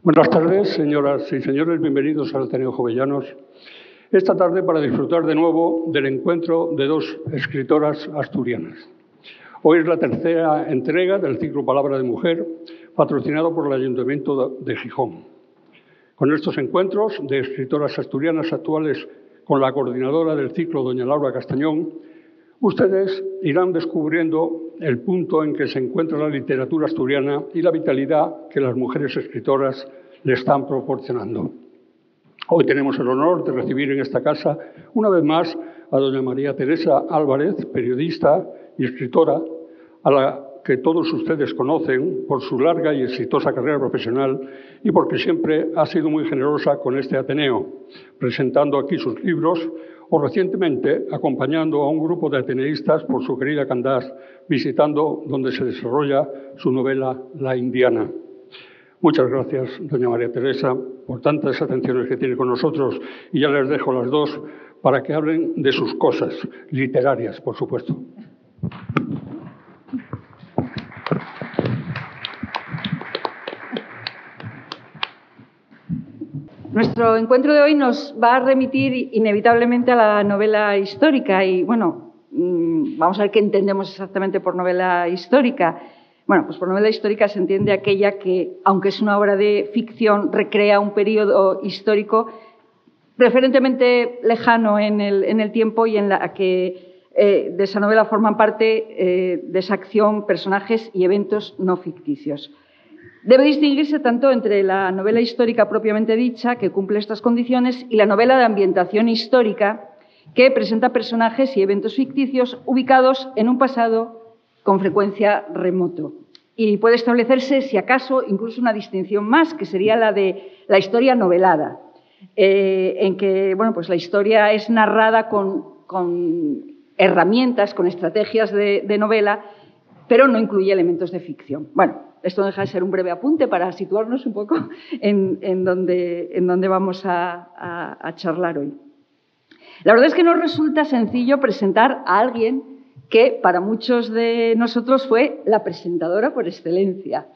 Buenas tardes, señoras y señores, bienvenidos al Ateneo Jovellanos. Esta tarde para disfrutar de nuevo del encuentro de dos escritoras asturianas. Hoy es la tercera entrega del ciclo Palabra de Mujer, patrocinado por el Ayuntamiento de Gijón. Con estos encuentros de escritoras asturianas actuales con la coordinadora del ciclo, doña Laura Castañón, ustedes irán descubriendo el punto en que se encuentra la literatura asturiana y la vitalidad que las mujeres escritoras le están proporcionando. Hoy tenemos el honor de recibir en esta casa, una vez más, a doña María Teresa Álvarez, periodista y escritora, a la que todos ustedes conocen por su larga y exitosa carrera profesional y porque siempre ha sido muy generosa con este Ateneo, presentando aquí sus libros o recientemente acompañando a un grupo de ateneístas por su querida Candás, visitando donde se desarrolla su novela La Indiana. Muchas gracias, doña María Teresa, por tantas atenciones que tiene con nosotros, y ya les dejo las dos para que hablen de sus cosas, literarias, por supuesto. Nuestro encuentro de hoy nos va a remitir inevitablemente a la novela histórica y, bueno, vamos a ver qué entendemos exactamente por novela histórica. Bueno, pues por novela histórica se entiende aquella que, aunque es una obra de ficción, recrea un periodo histórico preferentemente lejano en el tiempo y en la que de esa novela forman parte de esa acción personajes y eventos no ficticios. Debe distinguirse tanto entre la novela histórica propiamente dicha, que cumple estas condiciones, y la novela de ambientación histórica, que presenta personajes y eventos ficticios ubicados en un pasado con frecuencia remoto. Y puede establecerse, si acaso, incluso una distinción más, que sería la de la historia novelada, en que bueno, pues la historia es narrada con herramientas, con estrategias de novela, pero no incluye elementos de ficción. Bueno, esto deja de ser un breve apunte para situarnos un poco en donde vamos a charlar hoy. La verdad es que nos resulta sencillo presentar a alguien que para muchos de nosotros fue la presentadora por excelencia.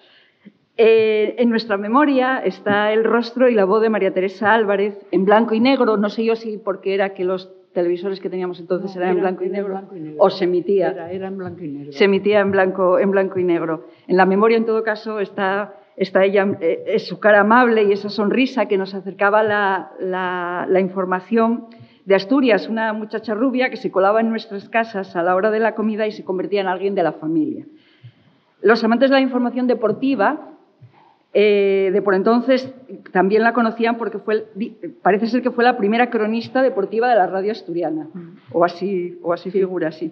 En nuestra memoria está el rostro y la voz de María Teresa Álvarez en blanco y negro. No sé yo si porque era que los televisores que teníamos entonces eran en blanco y negro o se emitía. Era en blanco y negro. Se emitía en blanco y negro. En la memoria, en todo caso, está ella, es su cara amable y esa sonrisa que nos acercaba la información de Asturias, una muchacha rubia que se colaba en nuestras casas a la hora de la comida y se convertía en alguien de la familia. Los amantes de la información deportiva de por entonces también la conocían porque parece ser que fue la primera cronista deportiva de la radio asturiana, o así figura así.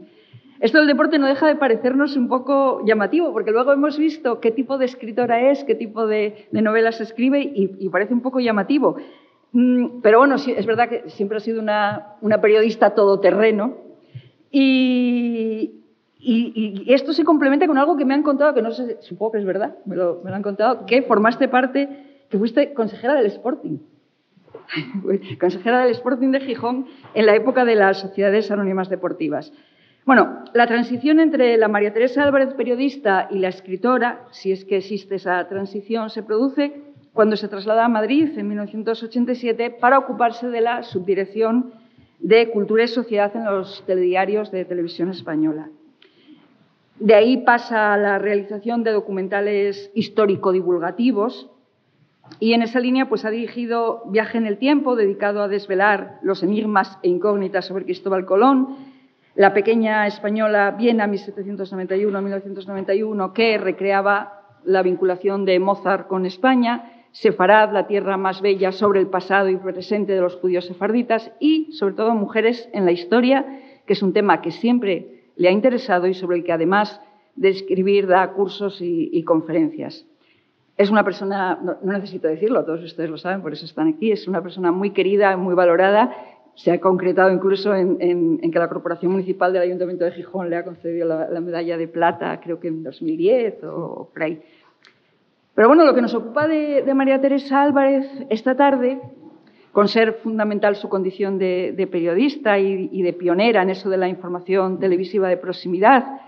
Esto del deporte no deja de parecernos un poco llamativo, porque luego hemos visto qué tipo de escritora es, qué tipo de novelas escribe y parece un poco llamativo. Pero bueno, sí, es verdad que siempre ha sido una periodista todoterreno y esto se complementa con algo que me han contado, que no sé, supongo que es verdad, me lo han contado, que formaste parte, que fuiste consejera del Sporting. Consejera del Sporting de Gijón en la época de las sociedades anónimas deportivas. Bueno, la transición entre la María Teresa Álvarez, periodista, y la escritora, si es que existe esa transición, se produce cuando se traslada a Madrid en 1987 para ocuparse de la subdirección de Cultura y Sociedad en los telediarios de Televisión Española. De ahí pasa a la realización de documentales histórico-divulgativos y en esa línea pues, ha dirigido Viaje en el Tiempo, dedicado a desvelar los enigmas e incógnitas sobre Cristóbal Colón, La pequeña española Viena 1791-1991, que recreaba la vinculación de Mozart con España, Sefarad, la tierra más bella, sobre el pasado y presente de los judíos sefarditas y, sobre todo, Mujeres en la historia, que es un tema que siempre le ha interesado y sobre el que, además de escribir, da cursos y conferencias. Es una persona, no necesito decirlo, todos ustedes lo saben, por eso están aquí, es una persona muy querida, muy valorada. Se ha concretado incluso en que la Corporación Municipal del Ayuntamiento de Gijón le ha concedido la medalla de plata, creo que en 2010 o por ahí. Pero bueno, lo que nos ocupa de María Teresa Álvarez esta tarde, con ser fundamental su condición de periodista y de pionera en eso de la información televisiva de proximidad,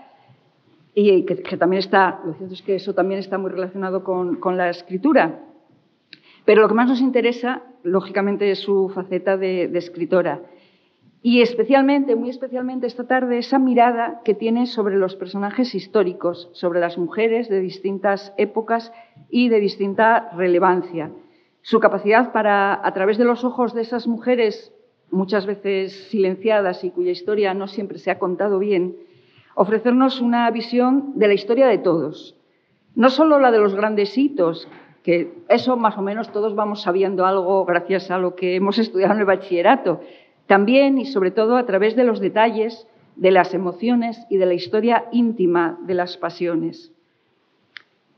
y que también está, lo cierto es que eso también está muy relacionado con la escritura, Pero lo que más nos interesa, lógicamente, es su faceta de escritora. Y especialmente, muy especialmente esta tarde, esa mirada que tiene sobre los personajes históricos, sobre las mujeres de distintas épocas y de distinta relevancia. Su capacidad para, a través de los ojos de esas mujeres, muchas veces silenciadas y cuya historia no siempre se ha contado bien, ofrecernos una visión de la historia de todos. No solo la de los grandes hitos, que eso más o menos todos vamos sabiendo algo gracias a lo que hemos estudiado en el bachillerato, también y sobre todo a través de los detalles, de las emociones y de la historia íntima de las pasiones.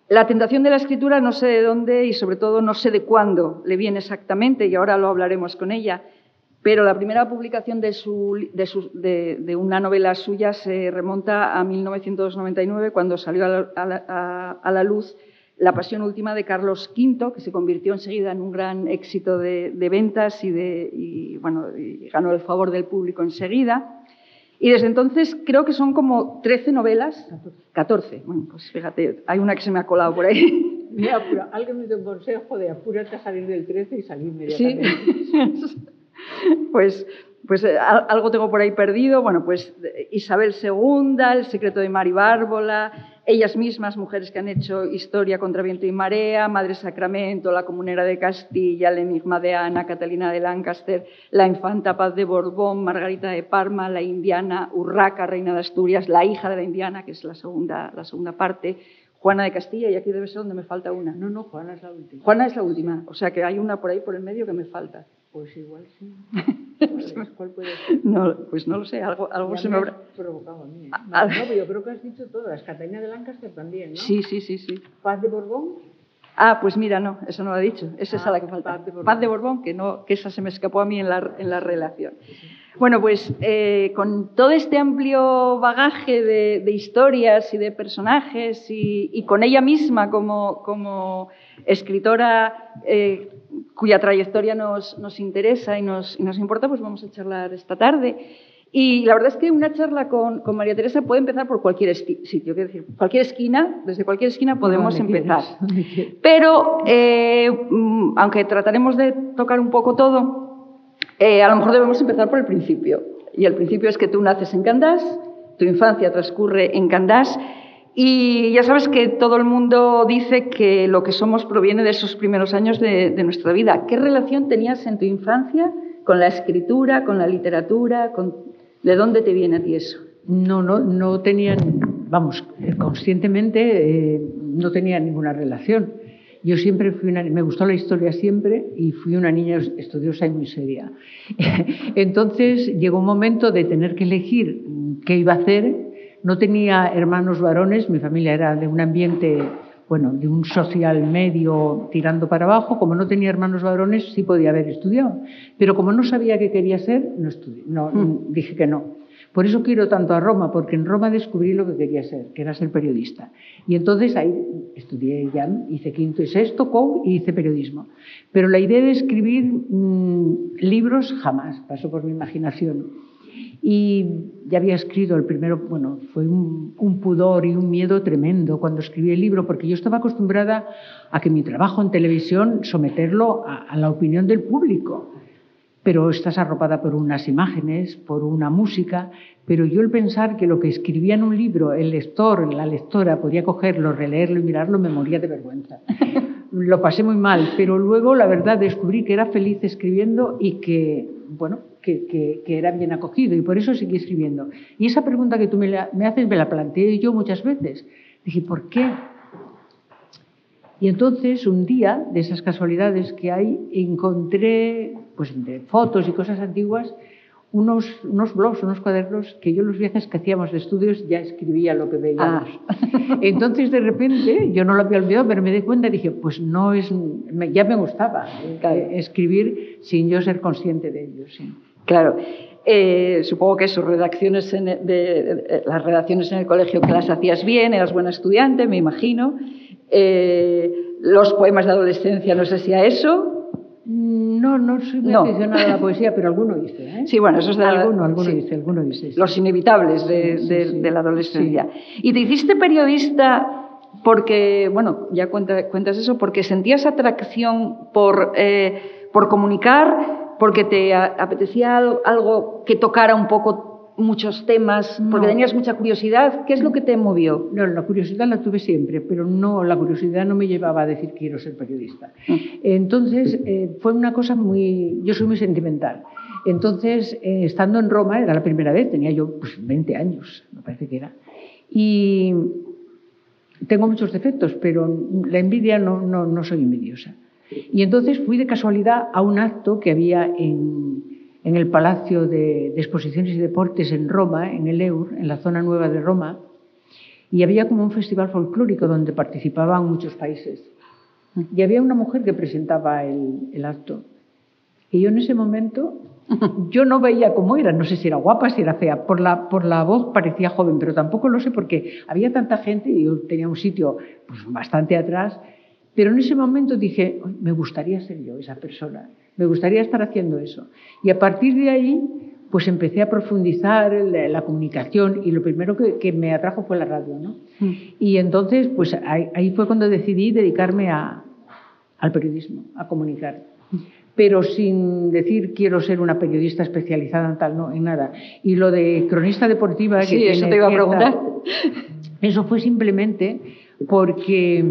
La tentación de la escritura no sé de dónde y sobre todo no sé de cuándo le viene exactamente, y ahora lo hablaremos con ella, pero la primera publicación de una novela suya se remonta a 1999, cuando salió a la luz La pasión última de Carlos V, que se convirtió enseguida en un gran éxito de ventas y ganó el favor del público enseguida. Y desde entonces creo que son como 13 novelas, 14. Bueno, pues fíjate, hay una que se me ha colado por ahí. Mira, alguien me dio un consejo de apúrate a salir del 13 y salir inmediatamente. Sí. Pues algo tengo por ahí perdido. Bueno, pues Isabel II, El secreto de Mari Bárbola, ellas mismas, mujeres que han hecho historia contra viento y marea, Madre Sacramento, La comunera de Castilla, El enigma de Ana, Catalina de Lancaster, La infanta Paz de Borbón, Margarita de Parma, La indiana Urraca, reina de Asturias, La hija de la indiana, que es la segunda parte, Juana de Castilla, y aquí debe ser donde me falta una. No, Juana es la última. Juana es la última, o sea que hay una por ahí por el medio que me falta. Pues igual sí. ¿Cuál puede ser? No, pues no lo sé, algo se me habrá provocado a mí. No, pero yo creo que has dicho todas. Catalina de Lancaster también, ¿no? Sí. Paz de Borbón. Ah, pues mira, no, eso no lo ha dicho. Esa es a la que falta. Paz de Borbón, que esa se me escapó a mí en la relación. Bueno, pues con todo este amplio bagaje de historias y de personajes y con ella misma como escritora cuya trayectoria nos interesa y nos importa, pues vamos a charlar esta tarde. Y la verdad es que una charla con María Teresa puede empezar por cualquier sitio, quiero decir, cualquier esquina, desde cualquier esquina podemos empezar. Pero, aunque trataremos de tocar un poco todo, a lo mejor debemos empezar por el principio. Y el principio es que tú naces en Candás, tu infancia transcurre en Candás, y ya sabes que todo el mundo dice que lo que somos proviene de esos primeros años de nuestra vida. ¿Qué relación tenías en tu infancia con la escritura, con la literatura? ¿De dónde te viene a ti eso? No tenían, vamos, conscientemente no tenía ninguna relación. Yo siempre me gustó la historia siempre y fui una niña estudiosa y muy seria. Entonces llegó un momento de tener que elegir qué iba a hacer. No tenía hermanos varones, mi familia era de un ambiente, de un social medio tirando para abajo. Como no tenía hermanos varones, sí podía haber estudiado. Pero como no sabía qué quería ser, no estudié. Dije que no. Por eso quiero tanto a Roma, porque en Roma descubrí lo que quería ser, que era ser periodista. Y entonces ahí estudié ya, hice quinto y sexto, y hice periodismo. Pero la idea de escribir libros jamás pasó por mi imaginación. Y ya había escrito el primero, fue un pudor y un miedo tremendo cuando escribí el libro, porque yo estaba acostumbrada a que mi trabajo en televisión someterlo a la opinión del público. Pero estás arropada por unas imágenes, por una música, pero yo el pensar que lo que escribía en un libro el lector, la lectora, podía cogerlo, releerlo y mirarlo, me moría de vergüenza. Lo pasé muy mal, pero luego la verdad descubrí que era feliz escribiendo y que era bien acogido, y por eso seguí escribiendo. Y esa pregunta que tú me haces me la planteé yo muchas veces. Dije, ¿por qué? Y entonces, un día, de esas casualidades que hay, encontré, entre fotos y cosas antiguas, unos blogs, unos cuadernos que yo los viajes que hacíamos de estudios ya escribía lo que veíamos. Entonces, de repente, yo no lo había olvidado, pero me di cuenta y dije, ya me gustaba escribir sin yo ser consciente de ello. Sí. Claro. Supongo que sus redacciones las redacciones en el colegio que las hacías bien, eras buena estudiante, me imagino. Los poemas de adolescencia, no sé si a eso. No soy muy aficionada a la poesía, pero alguno hice, ¿eh? Sí, bueno, eso es de alguno hice. Los inevitables de la adolescencia. Sí. ¿Y te hiciste periodista porque, bueno, ya cuentas eso, porque sentías atracción por comunicar, porque te apetecía algo que tocara un poco muchos temas, porque tenías mucha curiosidad. ¿Qué es lo que te movió? No, la curiosidad la tuve siempre, pero no, la curiosidad no me llevaba a decir quiero ser periodista. Entonces, fue una cosa muy... Yo soy muy sentimental. Entonces, estando en Roma, era la primera vez, tenía yo pues, 20 años, me parece que era, y tengo muchos defectos, pero la envidia no soy envidiosa. Y entonces fui de casualidad a un acto que había en el Palacio de Exposiciones y Deportes en Roma, en el EUR, en la zona nueva de Roma, y había como un festival folclórico donde participaban muchos países. Y había una mujer que presentaba el acto. Y yo en ese momento, yo no veía cómo era, no sé si era guapa, si era fea. Por la voz parecía joven, pero tampoco lo sé porque había tanta gente y yo tenía un sitio pues, bastante atrás. Pero en ese momento dije, me gustaría ser yo esa persona, me gustaría estar haciendo eso. Y a partir de ahí, pues empecé a profundizar la comunicación y lo primero que me atrajo fue la radio, ¿no? Y entonces, pues ahí fue cuando decidí dedicarme al periodismo, a comunicar. Pero sin decir quiero ser una periodista especializada en tal, no, en nada. Y lo de cronista deportiva... Sí, que eso te iba a preguntar. Eso fue simplemente porque...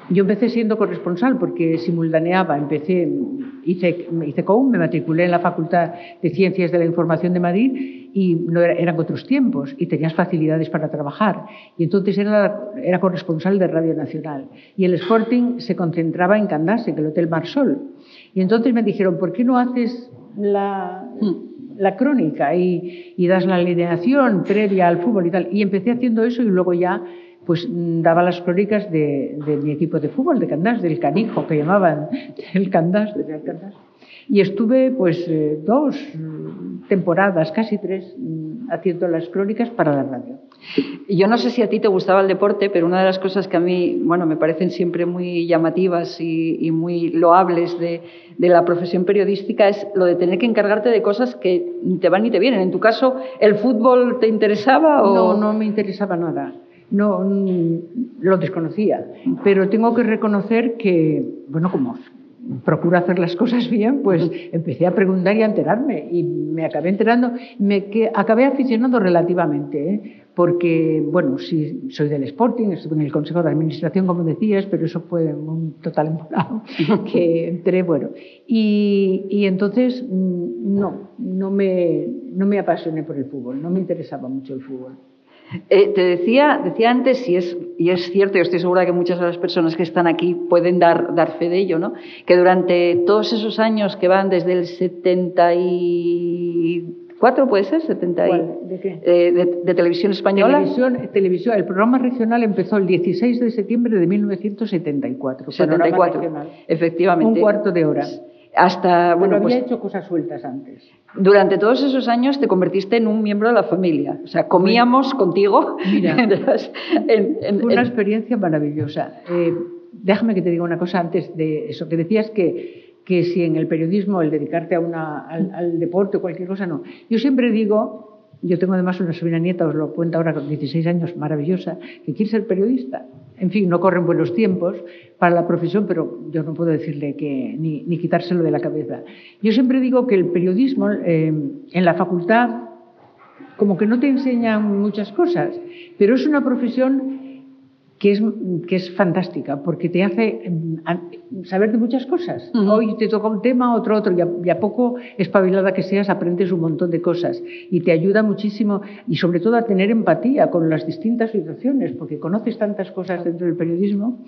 Yo empecé siendo corresponsal porque simultaneaba, hice COUM, me matriculé en la Facultad de Ciencias de la Información de Madrid y eran otros tiempos y tenías facilidades para trabajar. Y entonces era corresponsal de Radio Nacional. Y el Sporting se concentraba en Candás, en el Hotel Marsol. Y entonces me dijeron, ¿por qué no haces la crónica y das la alineación previa al fútbol y tal? Y empecé haciendo eso y luego ya... pues daba las crónicas de mi equipo de fútbol, de Candás, del Canijo, que llamaban el Candás, y estuve pues 2 temporadas, casi 3, haciendo las crónicas para la radio. Yo no sé si a ti te gustaba el deporte, pero una de las cosas que a mí, bueno, me parecen siempre muy llamativas y muy loables de la profesión periodística es lo de tener que encargarte de cosas que ni te van ni te vienen. En tu caso, ¿el fútbol te interesaba o...? No me interesaba nada. No, lo desconocía, pero tengo que reconocer que, bueno, como procuro hacer las cosas bien, pues empecé a preguntar y a enterarme y me acabé enterando, acabé aficionando relativamente, porque, bueno, sí, soy del Sporting, estuve en el Consejo de Administración, como decías, pero eso fue un total embolado que entré, bueno, y entonces no me apasioné por el fútbol, no me interesaba mucho el fútbol. Te decía antes, y es cierto, yo estoy segura que muchas de las personas que están aquí pueden dar fe de ello, ¿no? Que durante todos esos años que van desde el 74, ¿puede ser? ¿De qué? De Televisión Española. Televisión, el programa regional empezó el 16 de septiembre de 1974. 74, efectivamente. Un cuarto de hora. Hasta, bueno, había hecho cosas sueltas antes. Durante todos esos años te convertiste en un miembro de la familia. O sea, comíamos contigo. Mira, fue una experiencia maravillosa. Déjame que te diga una cosa antes de eso, que decías que si en el periodismo el dedicarte al deporte o cualquier cosa, no. Yo siempre digo... Yo tengo además una sobrina nieta, os lo cuento ahora con 16 años, maravillosa, que quiere ser periodista. En fin, no corren buenos tiempos para la profesión, pero yo no puedo decirle que ni quitárselo de la cabeza. Yo siempre digo que el periodismo en la facultad como que no te enseñan muchas cosas, pero es una profesión que es fantástica, porque te hace saber de muchas cosas. Hoy te toca un tema, otro, y a poco espabilada que seas, aprendes un montón de cosas y te ayuda muchísimo, y sobre todo a tener empatía con las distintas situaciones, porque conoces tantas cosas dentro del periodismo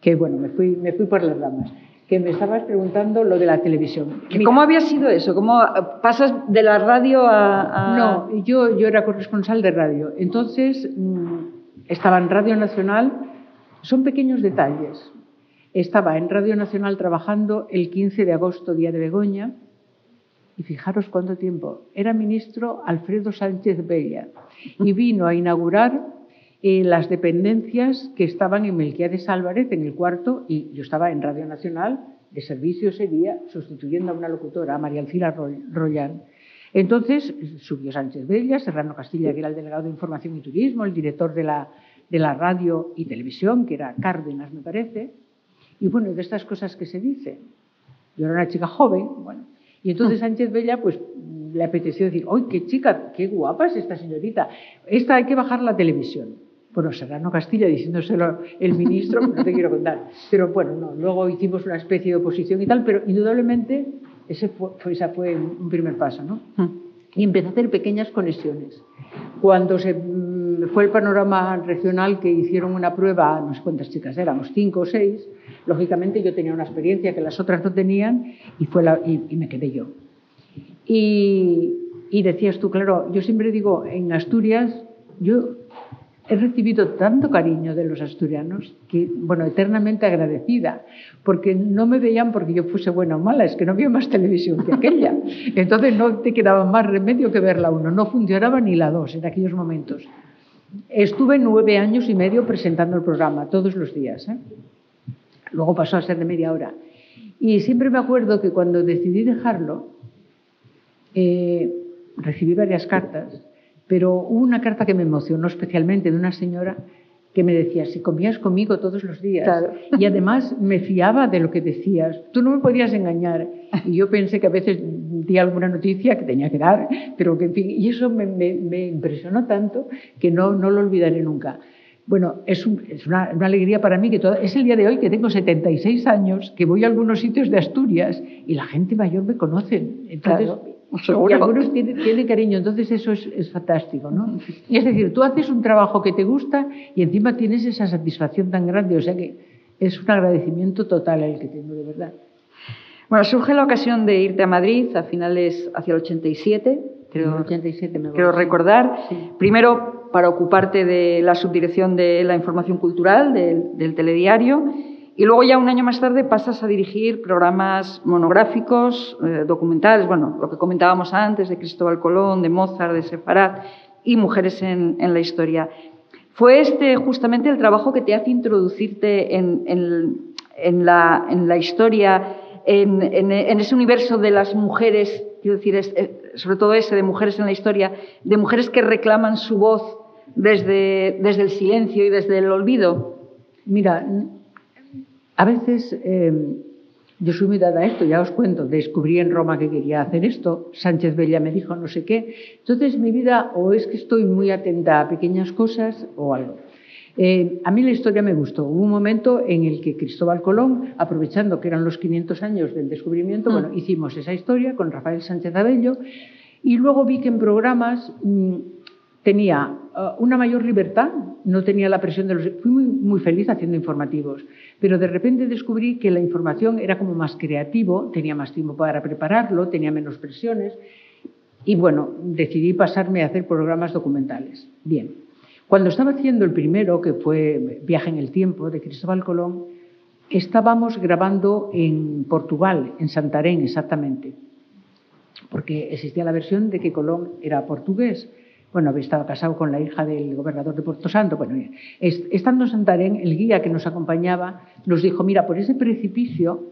que, bueno, me fui por las ramas. Que me estabas preguntando lo de la televisión. ¿Cómo había sido eso? ¿Cómo pasas de la radio a...? No, yo era corresponsal de radio. Entonces... estaba en Radio Nacional, son pequeños detalles. Estaba en Radio Nacional trabajando el 15 de agosto, día de Begoña, y fijaros cuánto tiempo. Era ministro Alfredo Sánchez Bella y vino a inaugurar las dependencias que estaban en Melquiades Álvarez, en el cuarto, y yo estaba en Radio Nacional de servicio ese día, sustituyendo a una locutora, a María Alcira Rollán. Entonces subió Sánchez Bella, Serrano Castilla, que era el delegado de Información y Turismo, el director de de la radio y televisión, que era Cárdenas, me parece, y bueno, de estas cosas que se dicen. Yo era una chica joven, bueno, y entonces Sánchez Bella, pues, le apeteció decir, ¡ay, qué chica, qué guapa es esta señorita! Esta hay que bajar la televisión. Bueno, Serrano Castilla diciéndoselo el ministro, no te quiero contar. Pero bueno, no, luego hicimos una especie de oposición y tal, pero indudablemente ese fue un primer paso, ¿no? Y empecé a hacer pequeñas conexiones. Cuando fue el panorama regional que hicieron una prueba, no sé cuántas chicas éramos, 5 o 6, lógicamente yo tenía una experiencia que las otras no tenían y me quedé yo. Y decías tú, claro, yo siempre digo, en Asturias, yo he recibido tanto cariño de los asturianos que, bueno, eternamente agradecida, porque no me veían porque yo fuese buena o mala, es que no había más televisión que aquella. Entonces no te quedaba más remedio que ver la 1, no funcionaba ni la 2 en aquellos momentos. Estuve 9 años y medio presentando el programa, todos los días, ¿eh? Luego pasó a ser de media hora. Y siempre me acuerdo que cuando decidí dejarlo, recibí varias cartas, pero hubo una carta que me emocionó especialmente de una señora que me decía, si comías conmigo todos los días, claro. Y además me fiaba de lo que decías, tú no me podías engañar. Y yo pensé que a veces di alguna noticia que tenía que dar, pero que en fin, y eso me impresionó tanto que no lo olvidaré nunca. Bueno, es una alegría para mí, que es el día de hoy que tengo 76 años, que voy a algunos sitios de Asturias y la gente mayor me conoce. Entonces, claro. Y algunos tienen cariño, entonces eso es fantástico, ¿no? Es decir, tú haces un trabajo que te gusta y encima tienes esa satisfacción tan grande, o sea que es un agradecimiento total el que tengo, de verdad. Bueno, surge la ocasión de irte a Madrid a finales, hacia el 87, creo recordar. Sí. Primero, para ocuparte de la subdirección de la información cultural del telediario. Y luego ya un año más tarde pasas a dirigir programas monográficos, documentales, bueno, lo que comentábamos antes de Cristóbal Colón, de Mozart, de Sefarad y Mujeres en la historia. ¿Fue este justamente el trabajo que te hace introducirte en la historia, en ese universo de las mujeres, quiero decir, sobre todo ese de mujeres en la historia, de mujeres que reclaman su voz desde el silencio y desde el olvido? Mira, a veces yo soy muy dada a esto, ya os cuento, descubrí en Roma que quería hacer esto, Sánchez Bella me dijo no sé qué, entonces mi vida o es que estoy muy atenta a pequeñas cosas o algo. A mí la historia me gustó, hubo un momento en el que Cristóbal Colón, aprovechando que eran los 500 años del descubrimiento, bueno, hicimos esa historia con Rafael Sánchez Abello y luego vi que en programas tenía una mayor libertad, no tenía la presión de los... Fui muy feliz haciendo informativos, pero de repente descubrí que la información era como más creativo, tenía más tiempo para prepararlo, tenía menos presiones y bueno, decidí pasarme a hacer programas documentales. Bien, cuando estaba haciendo el primero, que fue Viaje en el Tiempo, de Cristóbal Colón, estábamos grabando en Portugal, en Santarém exactamente, porque existía la versión de que Colón era portugués. Bueno, había estado casado con la hija del gobernador de Puerto Santo. Bueno, estando en Santarém, el guía que nos acompañaba nos dijo, mira, por ese precipicio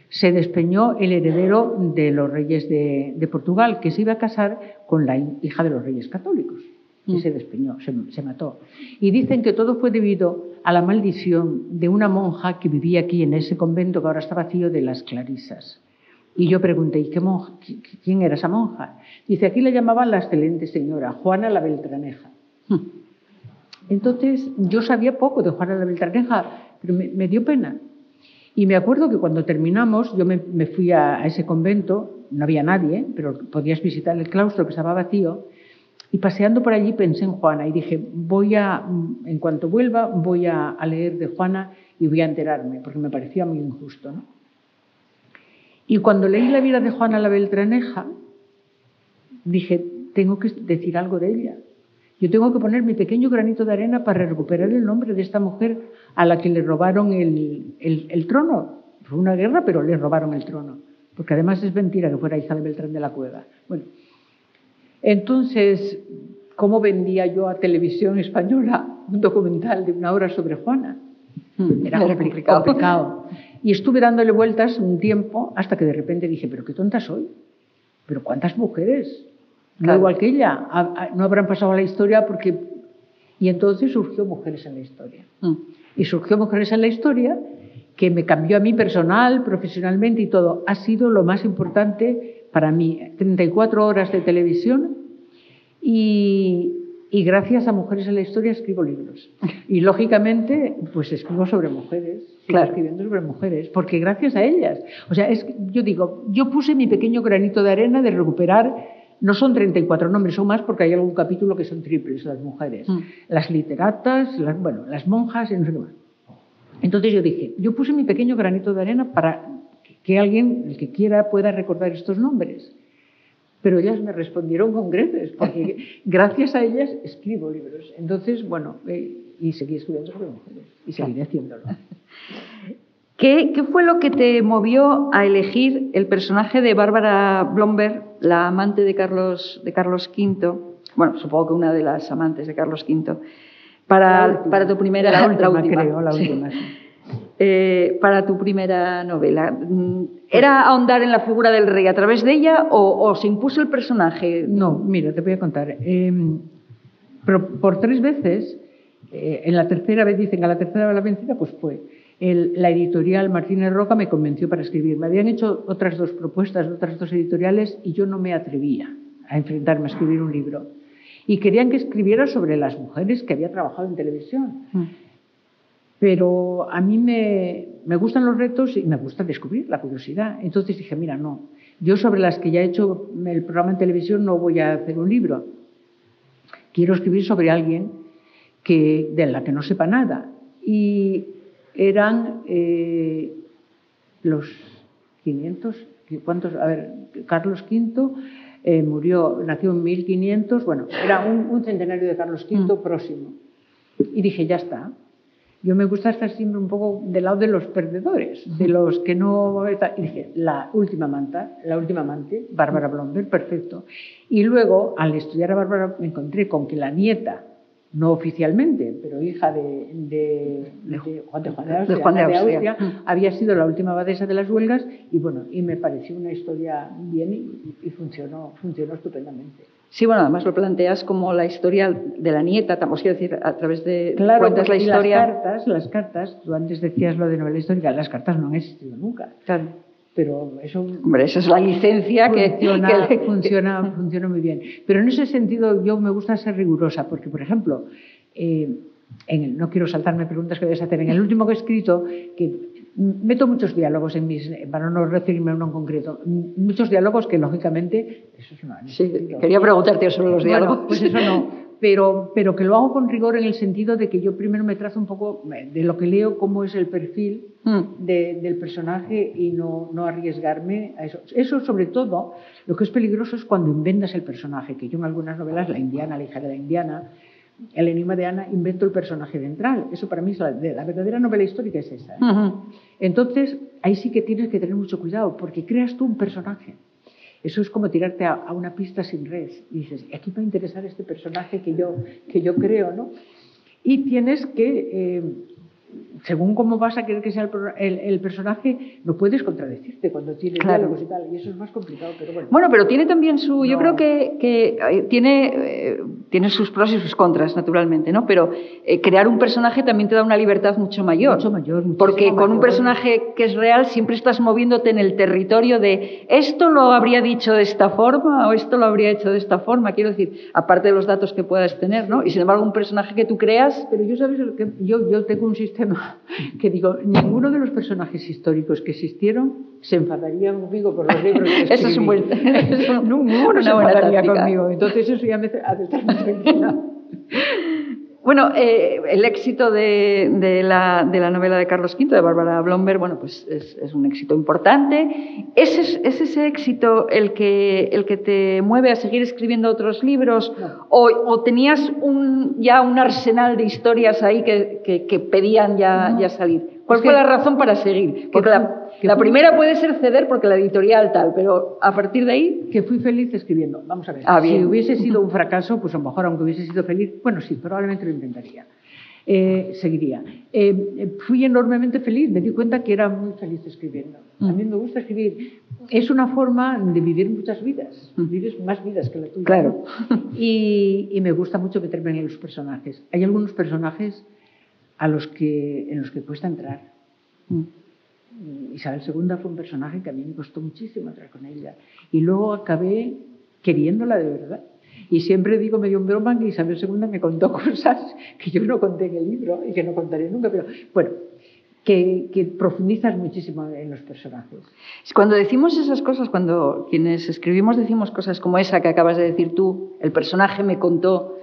se despeñó el heredero de los reyes de Portugal, que se iba a casar con la hija de los reyes católicos. Y se despeñó, se mató. Y dicen que todo fue debido a la maldición de una monja que vivía aquí en ese convento que ahora está vacío, de las Clarisas. Y yo pregunté, ¿y qué monja? ¿Quién era esa monja? Dice, aquí la llamaban la excelente señora, Juana la Beltraneja. Entonces, yo sabía poco de Juana la Beltraneja, pero me dio pena. Y me acuerdo que cuando terminamos, yo me fui a ese convento, no había nadie, pero podías visitar el claustro que estaba vacío, y paseando por allí pensé en Juana y dije, en cuanto vuelva, voy a leer de Juana y voy a enterarme, porque me parecía muy injusto, ¿no? Y cuando leí la vida de Juana la Beltraneja, dije, tengo que decir algo de ella. Yo tengo que poner mi pequeño granito de arena para recuperar el nombre de esta mujer a la que le robaron el trono. Fue una guerra, pero le robaron el trono. Porque además es mentira que fuera hija de Beltrán de la Cueva. Bueno, entonces, ¿cómo vendía yo a Televisión Española un documental de 1 hora sobre Juana? Era complicado. Y estuve dándole vueltas un tiempo hasta que de repente dije, pero qué tonta soy. Pero ¿cuántas mujeres? No igual que ella. No habrán pasado a la historia porque... Y entonces surgió Mujeres en la Historia. Y surgió Mujeres en la Historia, que me cambió a mí personal, profesionalmente y todo. Ha sido lo más importante para mí. 34 horas de televisión y gracias a Mujeres en la Historia escribo libros. Y lógicamente, pues escribo sobre mujeres, claro, escribiendo sobre mujeres, porque gracias a ellas. O sea, yo digo, yo puse mi pequeño granito de arena de recuperar, no son 34 nombres, son más porque hay algún capítulo que son triples, las mujeres. Las literatas, las monjas, y no sé qué más. Entonces yo dije, yo puse mi pequeño granito de arena para que alguien, el que quiera, pueda recordar estos nombres. Pero ellas me respondieron con creces, porque gracias a ellas escribo libros. Entonces, bueno, y seguí escribiendo sobre mujeres, y seguiré haciéndolo. ¿Qué fue lo que te movió a elegir el personaje de Bárbara Blomberg, la amante de Carlos V? Bueno, supongo que una de las amantes de Carlos V. Para tu primera... La última. Para tu primera novela. ¿Era ahondar en la figura del rey a través de ella o se impuso el personaje? No, mira, te voy a contar. Pero por 3 veces, en la tercera vez dicen, a la tercera vez la vencida, pues fue. La editorial Martínez Roca me convenció para escribir. Me habían hecho otras 2 propuestas de otras 2 editoriales y yo no me atrevía a enfrentarme a escribir un libro. Y querían que escribiera sobre las mujeres que había trabajado en televisión. Pero a mí me gustan los retos y me gusta descubrir la curiosidad. Entonces dije, mira, no, yo sobre las que ya he hecho el programa en televisión no voy a hacer un libro. Quiero escribir sobre alguien de la que no sepa nada. Y eran los 500, ¿cuántos? A ver, Carlos V nació en 1500, bueno, era un centenario de Carlos V próximo. Y dije, ya está. Yo me gusta estar siempre un poco del lado de los perdedores, de los que no... Y dije, la última amante, Bárbara Blomberg, perfecto. Y luego, al estudiar a Bárbara, me encontré con que la nieta, no oficialmente, pero hija de Juan de Austria, había sido la última abadesa de las huelgas y bueno, y me pareció una historia bien y funcionó estupendamente. Sí, bueno, además lo planteas como la historia de la nieta, os quiero decir, a través de... Claro, cuentas la historia... Las cartas, tú antes decías lo de novela histórica, las cartas no han existido nunca. Claro. Pero eso... Hombre, esa es la licencia funciona muy bien. Pero en ese sentido yo me gusta ser rigurosa, porque, por ejemplo, no quiero saltarme preguntas que debes hacer, en el último que he escrito, que meto muchos diálogos para no referirme a uno en concreto, muchos diálogos que lógicamente eso es una... Sí, quería preguntarte sobre los diálogos. Bueno, pues eso no, pero que lo hago con rigor en el sentido de que yo primero me trazo un poco de lo que leo, cómo es el perfil del personaje y no arriesgarme a eso. Eso sobre todo, lo que es peligroso es cuando inventas el personaje, que yo en algunas novelas, La hija de la indiana, El enigma de Ana, invento el personaje central. Eso para mí es la verdadera novela histórica, es esa. Entonces, ahí sí que tienes que tener mucho cuidado, porque creas tú un personaje. Eso es como tirarte a una pista sin res. Y dices, aquí me va a interesar este personaje que yo creo, ¿no? Y tienes que, según cómo vas a querer que sea el personaje, no puedes contradecirte cuando tienes diálogos y tal. Y eso es más complicado, pero bueno. Bueno, pero tiene también su... Yo creo que tiene sus pros y sus contras, naturalmente, ¿no? Pero crear un personaje también te da una libertad mucho mayor. Porque con un personaje que es real siempre estás moviéndote en el territorio de esto lo habría dicho de esta forma o esto lo habría hecho de esta forma. Quiero decir, aparte de los datos que puedas tener, ¿no? Y sin embargo, un personaje que tú creas... Pero yo tengo un sistema que digo, ninguno de los personajes históricos que existieron se enfadaría conmigo por los libros que escribí. Eso es un buen... Ninguno se enfadaría conmigo. Entonces eso ya me hace estar muy tranquila. Bueno, el éxito de la novela de Carlos V, de Bárbara Blomberg, bueno, pues es un éxito importante. ¿Es ese éxito el que te mueve a seguir escribiendo otros libros? No. ¿O tenías ya un arsenal de historias ahí que pedían ya salir? ¿Cuál fue la razón para seguir? Porque la primera puede ser ceder porque la editorial tal, pero a partir de ahí... Que fui feliz escribiendo. Vamos a ver, bien. Si hubiese sido un fracaso, pues a lo mejor aunque hubiese sido feliz, bueno, sí, probablemente lo intentaría. Seguiría. Fui enormemente feliz, me di cuenta que era muy feliz escribiendo. A mí me gusta escribir. Es una forma de vivir muchas vidas, vives más vidas que la tuya. Claro. Y me gusta mucho meterme en los personajes. Hay algunos personajes en los que cuesta entrar. Isabel II fue un personaje que a mí me costó muchísimo entrar con ella. Y luego acabé queriéndola de verdad. Y siempre digo medio en broma que Isabel II me contó cosas que yo no conté en el libro y que no contaré nunca, pero bueno, que profundizas muchísimo en los personajes. Cuando decimos esas cosas, cuando quienes escribimos decimos cosas como esa que acabas de decir tú, el personaje me contó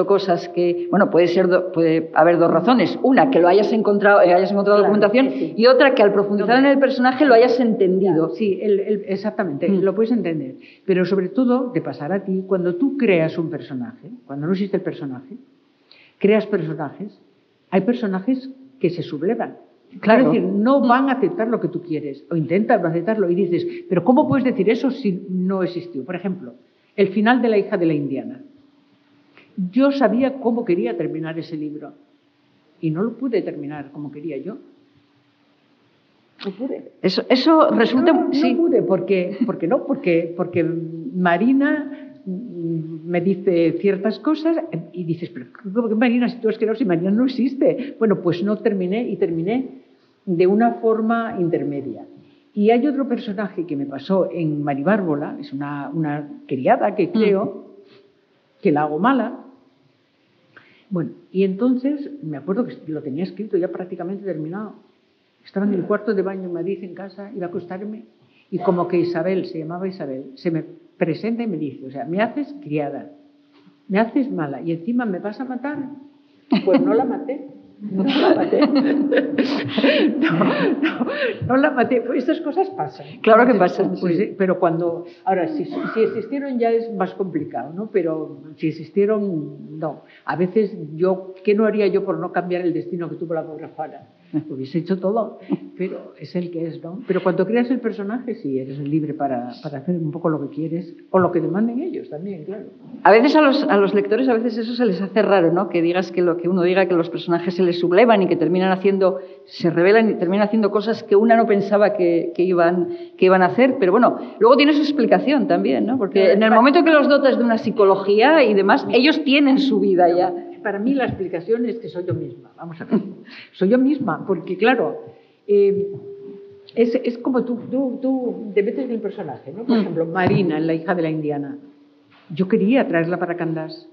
cosas que, bueno, puede haber dos razones. Una, que hayas encontrado claro, documentación, sí. Y otra, que al profundizar en el personaje lo hayas entendido. Sí, exactamente, lo puedes entender. Pero sobre todo, te pasará a ti, cuando tú creas un personaje, cuando no existe el personaje, creas personajes, hay personajes que se sublevan. Claro. Es decir, no van a aceptar lo que tú quieres, o intentan no aceptarlo, y dices, pero ¿cómo puedes decir eso si no existió? Por ejemplo, el final de La hija de la Indiana. Yo sabía cómo quería terminar ese libro y no lo pude terminar como quería yo. No pude. Eso resulta... No pude, porque Marina me dice ciertas cosas y dices, pero ¿cómo que Marina, si tú has quedado, si Marina no existe? Bueno, pues no terminé, y terminé de una forma intermedia. Y hay otro personaje que me pasó en Maribárbola, es una criada que creo que la hago mala. Bueno, y entonces me acuerdo que lo tenía escrito ya prácticamente terminado. Estaba en el cuarto de baño en Madrid, en casa, iba a acostarme, y como que Isabel, se llamaba Isabel, se me presenta y me dice, o sea, me haces criada, me haces mala, y encima me vas a matar. Pues no la maté. No la maté. No la maté. Pues estas cosas pasan. Claro que pasan. Pues, sí. Pero cuando... Ahora, si existieron ya es más complicado, ¿no? Pero si existieron, no. A veces ¿qué no haría yo por no cambiar el destino que tuvo la pobre Juana? Hubiese hecho todo, pero es el que es, ¿no? Pero cuando creas el personaje, sí, eres libre para hacer un poco lo que quieres, o lo que demanden ellos también, claro. A veces a los lectores, a veces eso se les hace raro, ¿no? Que digas que uno diga que los personajes se les sublevan y que se revelan y terminan haciendo cosas que una no pensaba que iban a hacer, pero bueno, luego tiene su explicación también, ¿no? Porque en el momento que los dotas de una psicología y demás, ellos tienen su vida ya. Para mí la explicación es que soy yo misma, vamos a ver, soy yo misma, porque claro, es como tú te metes en el personaje, ¿no? Por ejemplo, Marina, la hija de la Indiana, yo quería traerla para Candás,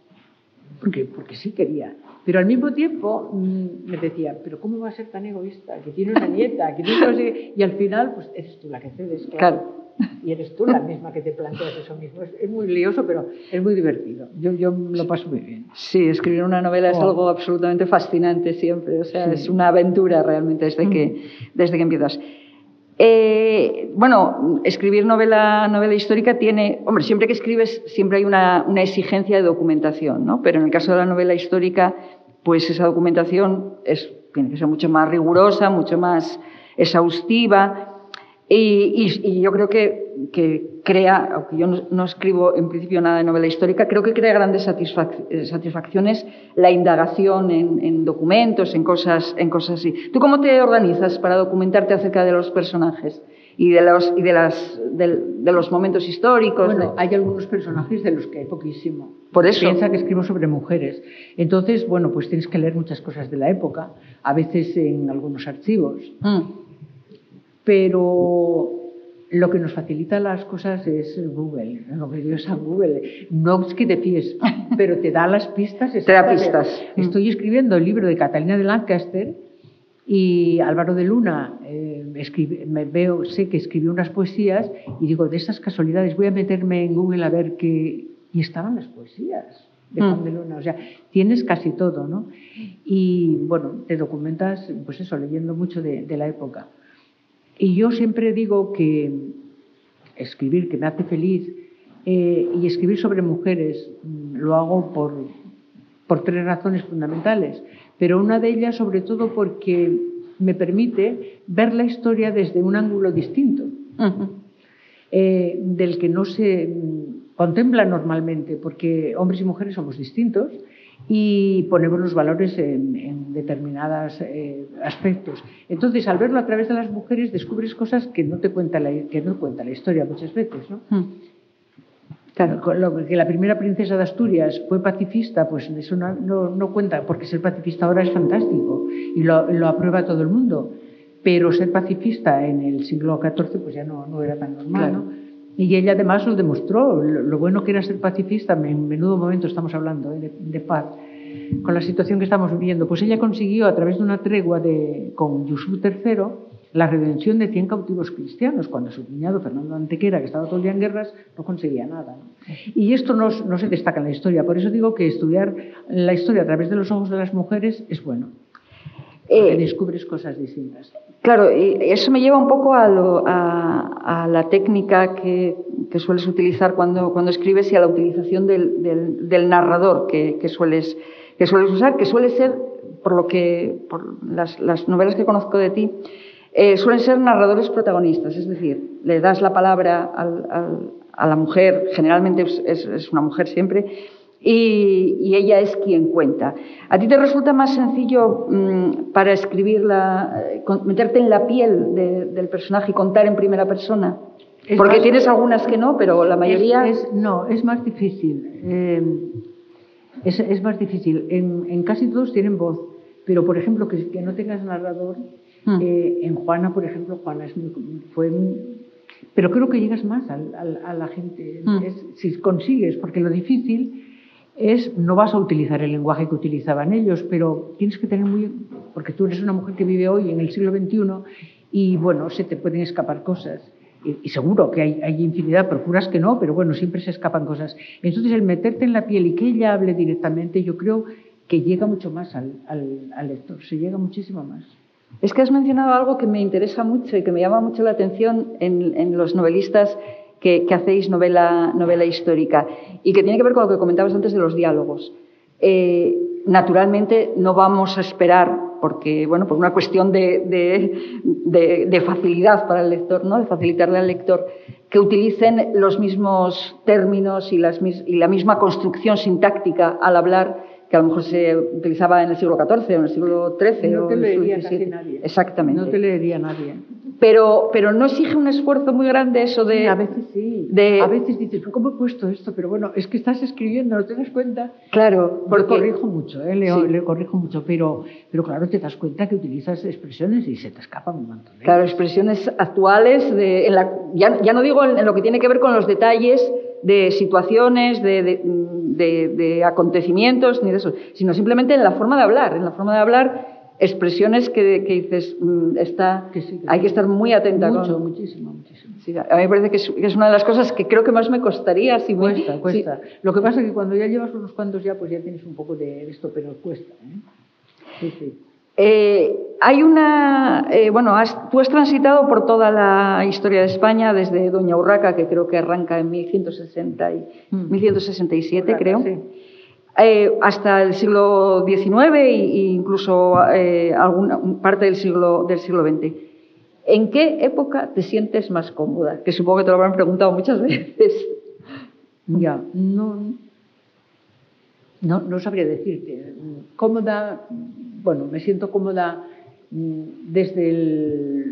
porque sí quería, pero al mismo tiempo me decía, pero ¿cómo va a ser tan egoísta? Que tiene una nieta, que tiene no sé... Y al final, pues eres tú la que cedes, claro. Y eres tú la misma que te planteas eso mismo. Es muy lioso, pero es muy divertido. Yo lo paso muy bien. Sí, escribir una novela es algo absolutamente fascinante siempre. O sea, sí. Es una aventura realmente desde que empiezas. Bueno, escribir novela histórica tiene... Hombre, siempre que escribes siempre hay una exigencia de documentación, ¿no? Pero en el caso de la novela histórica, pues esa documentación tiene que ser mucho más rigurosa, mucho más exhaustiva. Y yo creo que crea, aunque yo no escribo en principio nada de novela histórica, creo que crea grandes satisfacciones la indagación en documentos, en cosas así. ¿Tú cómo te organizas para documentarte acerca de los personajes y de los momentos históricos? Bueno, hay algunos personajes de los que hay poquísimo. Por eso. Piensa que escribo sobre mujeres. Entonces, bueno, pues tienes que leer muchas cosas de la época, a veces en algunos archivos. Pero lo que nos facilita las cosas es Google, lo que Dios a Google. No es que te fíes, pero te da las pistas. Te da pistas. Estoy escribiendo el libro de Catalina de Lancaster y Álvaro de Luna, sé que escribió unas poesías y digo, de esas casualidades voy a meterme en Google a ver qué... Y estaban las poesías de Juan de Luna, o sea, tienes casi todo, ¿no? Y bueno, te documentas, pues eso, leyendo mucho de la época. Y yo siempre digo que escribir, que me hace feliz, y escribir sobre mujeres lo hago por tres razones fundamentales, pero una de ellas sobre todo porque me permite ver la historia desde un ángulo distinto, del que no se contempla normalmente, porque hombres y mujeres somos distintos y ponemos los valores en determinados aspectos. Entonces, al verlo a través de las mujeres, descubres cosas que no cuenta la historia muchas veces, ¿no? Claro, que la primera princesa de Asturias fue pacifista, pues eso no cuenta, porque ser pacifista ahora es fantástico y lo aprueba todo el mundo. Pero ser pacifista en el siglo XIV pues ya no era tan normal, claro, ¿no? Y ella además lo demostró, lo bueno que era ser pacifista. En menudo momento estamos hablando de paz, con la situación que estamos viviendo. Pues ella consiguió, a través de una tregua con Yusuf III, la redención de 100 cautivos cristianos, cuando su cuñado Fernando Antequera, que estaba todo el día en guerras, no conseguía nada, ¿no? Y esto no se destaca en la historia. Por eso digo que estudiar la historia a través de los ojos de las mujeres es bueno, porque descubres cosas distintas. Claro, y eso me lleva un poco a la técnica que sueles utilizar cuando escribes y a la utilización del narrador que sueles usar, que suele ser, por las novelas que conozco de ti, suelen ser narradores protagonistas, es decir, le das la palabra a la mujer, generalmente es una mujer siempre, y ella es quien cuenta. ¿A ti te resulta más sencillo para escribirla, meterte en la piel del personaje y contar en primera persona? Porque tienes algunas que no, pero la mayoría... No, es más difícil. Es más difícil. En casi todos tienen voz, pero por ejemplo, que no tengas narrador, en Juana, por ejemplo, Juana pero creo que llegas más a la gente, si consigues, porque lo difícil no vas a utilizar el lenguaje que utilizaban ellos, pero tienes que tener porque tú eres una mujer que vive hoy en el siglo XXI y bueno, se te pueden escapar cosas. Y seguro que hay infinidad, procuras que no, pero bueno, siempre se escapan cosas. Entonces, el meterte en la piel y que ella hable directamente, yo creo que llega mucho más al lector, se llega muchísimo más. Es que has mencionado algo que me interesa mucho y que me llama mucho la atención en los novelistas que hacéis novela histórica, y que tiene que ver con lo que comentabas antes de los diálogos. Naturalmente no vamos a esperar, porque, bueno, por una cuestión de facilidad para el lector, ¿no?, de facilitarle al lector, que utilicen los mismos términos y la misma construcción sintáctica al hablar que a lo mejor se utilizaba en el siglo XIV o en el siglo XIII. No te leería casi nadie. Exactamente. No te leería nadie. Pero no exige un esfuerzo muy grande eso de... Sí, a veces sí. A veces dices, ¿cómo he puesto esto? Pero bueno, es que estás escribiendo, ¿no te das cuenta? Claro. Porque... Yo corrijo mucho, le corrijo mucho, pero claro, te das cuenta que utilizas expresiones y se te escapan un montón. Claro, expresiones actuales, ya no digo en lo que tiene que ver con los detalles de situaciones, de acontecimientos, ni de eso, sino simplemente en la forma de hablar, expresiones que dices, hay que estar muy atenta. Muchísimo. Sí, a mí me parece que es una de las cosas que creo que más me costaría. Cuesta. Sí. Lo que pasa es que cuando ya llevas unos cuantos pues ya tienes un poco de esto, pero cuesta. Sí. Hay tú has transitado por toda la historia de España, desde Doña Urraca, que creo que arranca en 1167, Urraca, creo. Sí. Hasta el siglo XIX e incluso alguna parte del siglo XX. ¿En qué época te sientes más cómoda? Que supongo que te lo habrán preguntado muchas veces. Ya, no sabría decirte. Cómoda, bueno, me siento cómoda desde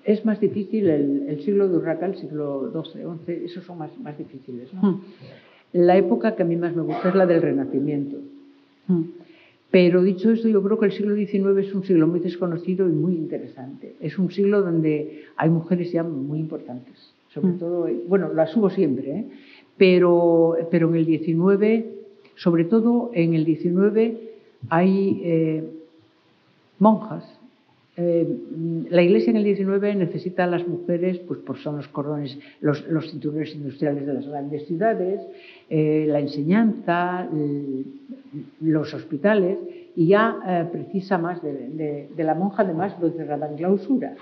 es más difícil el siglo de Urraca, el siglo XII, XI, esos son más difíciles, ¿no? La época que a mí más me gusta es la del Renacimiento. Pero dicho esto, yo creo que el siglo XIX es un siglo muy desconocido y muy interesante. Es un siglo donde hay mujeres ya muy importantes. Sobre todo, bueno, las hubo siempre, pero en el XIX, sobre todo en el XIX, hay monjas. La Iglesia en el XIX necesita a las mujeres, pues son los cordones, los cinturones industriales de las grandes ciudades, la enseñanza, los hospitales, y ya precisa más de la monja, además lo encerrada en clausura.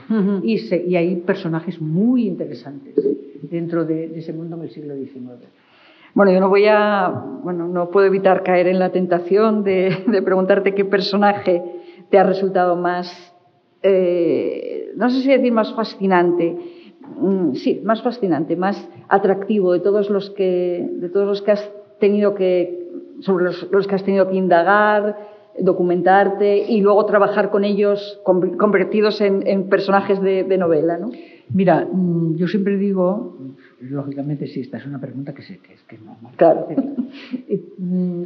Y hay personajes muy interesantes dentro de ese mundo en el siglo XIX. Bueno, yo no puedo evitar caer en la tentación de preguntarte qué personaje te ha resultado más, no sé si decir más fascinante, sí, más fascinante, más atractivo de todos los que has tenido que sobre los que has tenido que indagar, documentarte y luego trabajar con ellos convertidos en personajes de novela, ¿no? Mira, yo siempre digo, lógicamente sí, esta es una pregunta que es normal. Claro.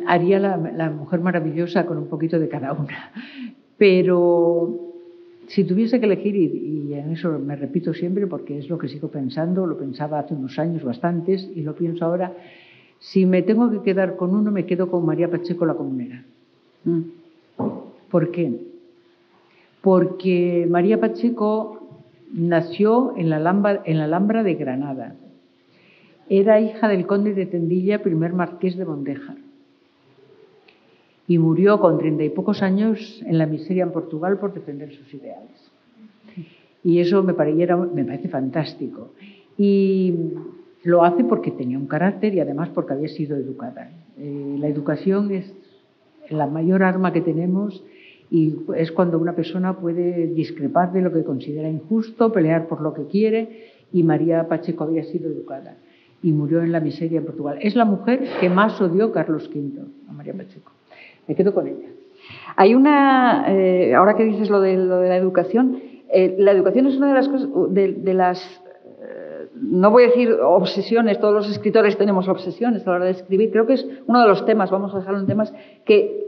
Haría la mujer maravillosa con un poquito de cada una. Pero si tuviese que elegir, y en eso me repito siempre porque es lo que sigo pensando, lo pensaba hace unos años bastantes y lo pienso ahora, si me tengo que quedar con uno, me quedo con María Pacheco, la comunera. ¿Por qué? Porque María Pacheco nació en la Alhambra de Granada. Era hija del conde de Tendilla, primer marqués de Mondéjar. Y murió con 30 y pocos años en la miseria en Portugal por defender sus ideales. Y eso me parece fantástico. Y lo hace porque tenía un carácter y además porque había sido educada. La educación es la mayor arma que tenemos y es cuando una persona puede discrepar de lo que considera injusto, pelear por lo que quiere, y María Pacheco había sido educada y murió en la miseria en Portugal. Es la mujer que más odió Carlos V, a María Pacheco. Me quedo con ella. Hay ahora que dices lo de la educación es una de las cosas, de las, no voy a decir obsesiones, todos los escritores tenemos obsesiones a la hora de escribir, creo que es uno de los temas, vamos a dejarlo en temas, que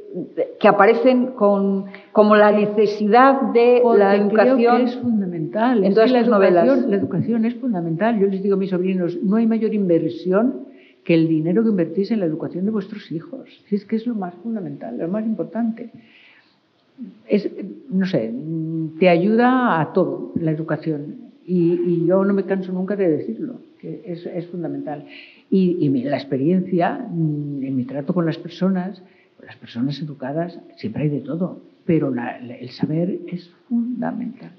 aparecen como la necesidad de la educación. Creo que es fundamental. En todas las novelas. La educación es fundamental. Yo les digo a mis sobrinos, no hay mayor inversión que el dinero que invertís en la educación de vuestros hijos. Es que es lo más fundamental, lo más importante. No sé, te ayuda a todo la educación. Y yo no me canso nunca de decirlo, que es fundamental. Y la experiencia, en mi trato con las personas educadas, siempre hay de todo, pero el saber es fundamental.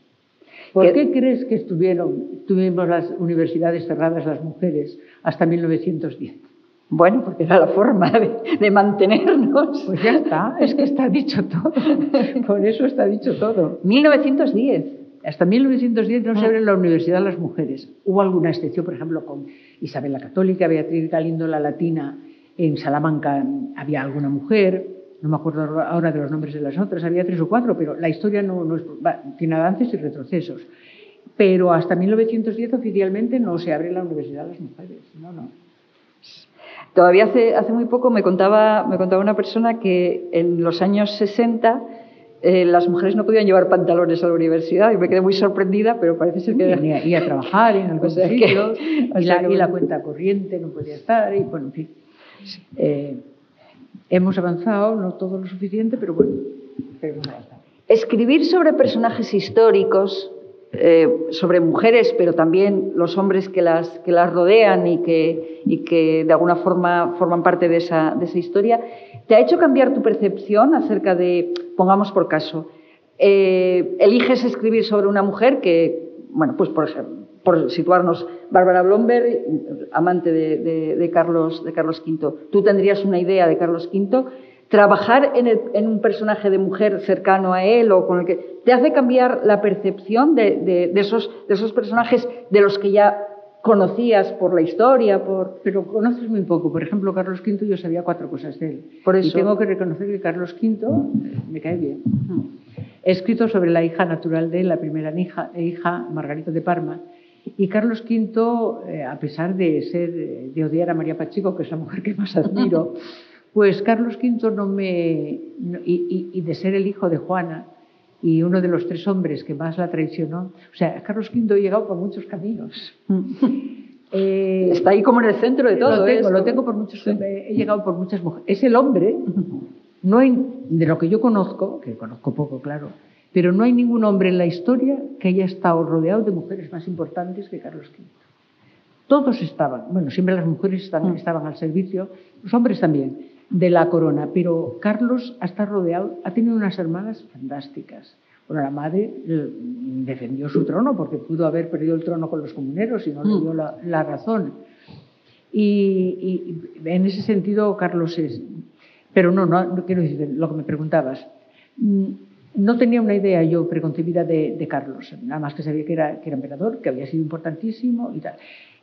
¿Por qué crees que tuvimos las universidades cerradas las mujeres hasta 1910? Bueno, porque era la forma de mantenernos. Pues ya está, es que está dicho todo. Con eso está dicho todo. 1910. Hasta 1910 no se abre la universidad a las mujeres. Hubo alguna excepción, por ejemplo, con Isabel la Católica, Beatriz Galindo la Latina. En Salamanca había alguna mujer, no me acuerdo ahora de los nombres de las otras, había 3 o 4, pero la historia tiene avances y retrocesos. Pero hasta 1910 oficialmente no se abre la universidad a las mujeres. No. Todavía hace muy poco me contaba una persona que en los años 60 las mujeres no podían llevar pantalones a la universidad y me quedé muy sorprendida, pero parece ser que... Y a trabajar en algunos sitios, y la cuenta corriente no podía estar, y bueno, en fin. Hemos avanzado, no todo lo suficiente, pero bueno, hemos avanzado. Escribir sobre personajes históricos, sobre mujeres, pero también los hombres que las rodean y que de alguna forma forman parte de esa historia, ¿te ha hecho cambiar tu percepción acerca de, pongamos por caso, eliges escribir sobre una mujer que, bueno, pues por ejemplo, por situarnos, Bárbara Blomberg, amante de Carlos V. Tú tendrías una idea de Carlos V. Trabajar en un personaje de mujer cercano a él o con el que te hace cambiar la percepción de esos personajes de los que ya conocías por la historia, Pero conoces muy poco. Por ejemplo, Carlos V, yo sabía 4 cosas de él. Por eso. Y tengo que reconocer que Carlos V me cae bien. He escrito sobre la hija natural de él, la primera hija, Margarita de Parma. Y Carlos V, a pesar de odiar a María Pacheco, que es la mujer que más admiro, pues Carlos V y de ser el hijo de Juana y uno de los 3 hombres que más la traicionó, o sea, Carlos V ha llegado por muchos caminos. Está ahí como en el centro de todo. Lo tengo por muchos. Sí. He llegado por muchas mujeres. Es el hombre, no hay, de lo que yo conozco, que conozco poco, claro, pero no hay ningún hombre en la historia que haya estado rodeado de mujeres más importantes que Carlos V. Todos estaban, bueno, siempre las mujeres estaban al servicio, los hombres también, de la corona, pero Carlos ha estado rodeado, ha tenido unas hermanas fantásticas. Bueno, la madre defendió su trono porque pudo haber perdido el trono con los comuneros y no le dio la razón. Y en ese sentido Carlos es... Pero no quiero decir lo que me preguntabas. No tenía una idea yo preconcebida de Carlos, nada más que sabía que era emperador, que había sido importantísimo y tal.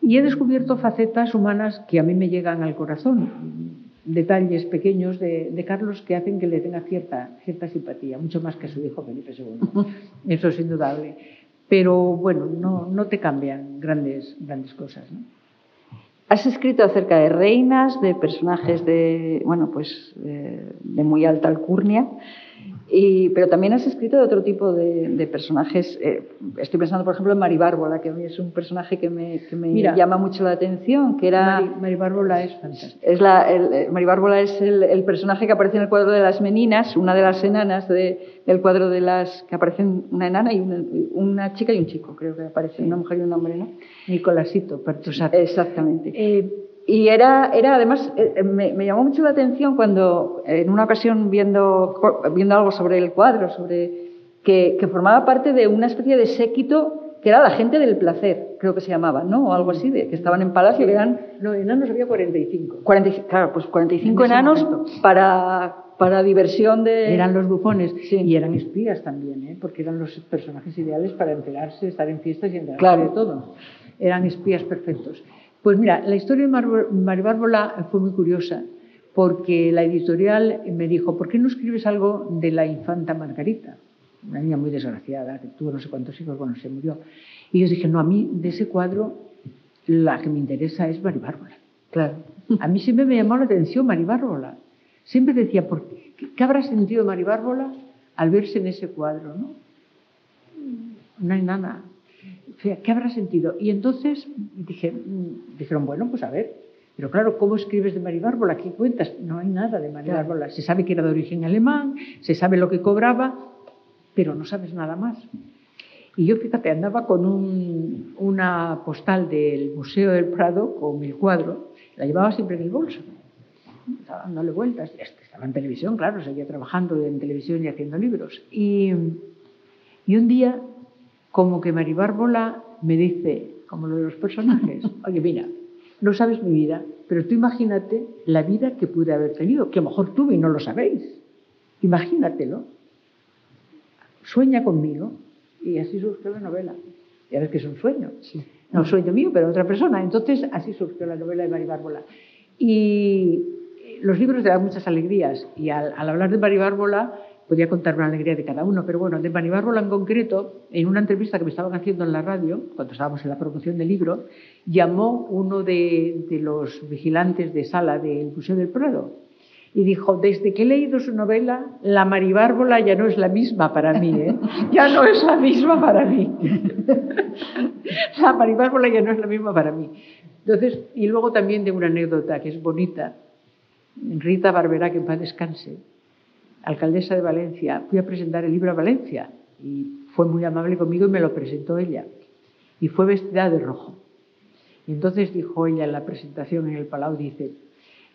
Y he descubierto facetas humanas que a mí me llegan al corazón. detalles pequeños de Carlos que hacen que le tenga cierta simpatía, mucho más que a su hijo Felipe II. Eso es indudable. Pero bueno, no te cambian grandes cosas, ¿no? Has escrito acerca de reinas, de personajes de muy alta alcurnia, pero también has escrito de otro tipo de personajes. Estoy pensando, por ejemplo, en Mari Bárbara, que a mí es un personaje que me llama mucho la atención, que era... Mari Bárbara es fantástica. Mari Bárbara es el personaje que aparece en el cuadro de las Meninas, una de las enanas del cuadro de las... que aparecen una enana y una chica y un chico, creo que aparecen, una mujer y un hombre, ¿no? Nicolásito Pertusato. Exactamente. Y era además, me llamó mucho la atención cuando en una ocasión viendo algo sobre el cuadro, que formaba parte de una especie de séquito que era la gente del placer, creo que se llamaba, ¿no? O algo así, que estaban en palacio, que eran... No, enanos había 45. Claro, pues 45 enanos para diversión de... Eran los bufones, sí. Y eran espías también, porque eran los personajes ideales para enterarse, estar en fiestas y enterarse claro. de todo. Eran espías perfectos. Pues mira, la historia de Mari Bárbara fue muy curiosa, porque la editorial me dijo, ¿por qué no escribes algo de la infanta Margarita? Una niña muy desgraciada, que tuvo no sé cuántos hijos, bueno, se murió. Y yo dije, no, a mí de ese cuadro la que me interesa es Mari Bárbara. Claro. A mí siempre me llamó la atención Mari Bárbara. Siempre decía, ¿qué habrá sentido Mari Bárbara al verse en ese cuadro, no? Una enana. ¿Qué habrá sentido? Y entonces dijeron, bueno, pues a ver, pero claro, ¿cómo escribes de Mari Bárbara? ¿Qué cuentas? No hay nada de Mari Bárbara. Se sabe que era de origen alemán, se sabe lo que cobraba, pero no sabes nada más. Y yo, fíjate, andaba con una postal del Museo del Prado con mi cuadro, la llevaba siempre en el bolso. Estaba dándole vueltas. Estaba en televisión, claro, seguía trabajando en televisión y haciendo libros. Y un día, como que Mari Bárbara me dice, como lo de los personajes, oye, mira, no sabes mi vida, pero tú imagínate la vida que pude haber tenido, que a lo mejor tuve y no lo sabéis. Imagínatelo. Sueña conmigo. Y así surgió la novela. Ya ves que es un sueño. Sí. No un sueño mío, pero de otra persona. Entonces, así surgió la novela de Mari Bárbara. Y los libros te dan muchas alegrías. Y al hablar de Mari Bárbara, podía contar una alegría de cada uno. Pero bueno, de Mari Bárbara en concreto, en una entrevista que me estaban haciendo en la radio, cuando estábamos en la promoción del libro, llamó uno de los vigilantes de sala del Museo del Prado. Y dijo, desde que he leído su novela, la Mari Bárbara ya no es la misma para mí, ¿eh? Ya no es la misma para mí. La Mari Bárbara ya no es la misma para mí. Entonces, y luego también de una anécdota que es bonita. Rita Barberá, que en paz descanse, alcaldesa de Valencia, fui a presentar el libro a Valencia y fue muy amable conmigo y me lo presentó ella. Y fue vestida de rojo. Y entonces dijo ella en la presentación en el Palau, dice,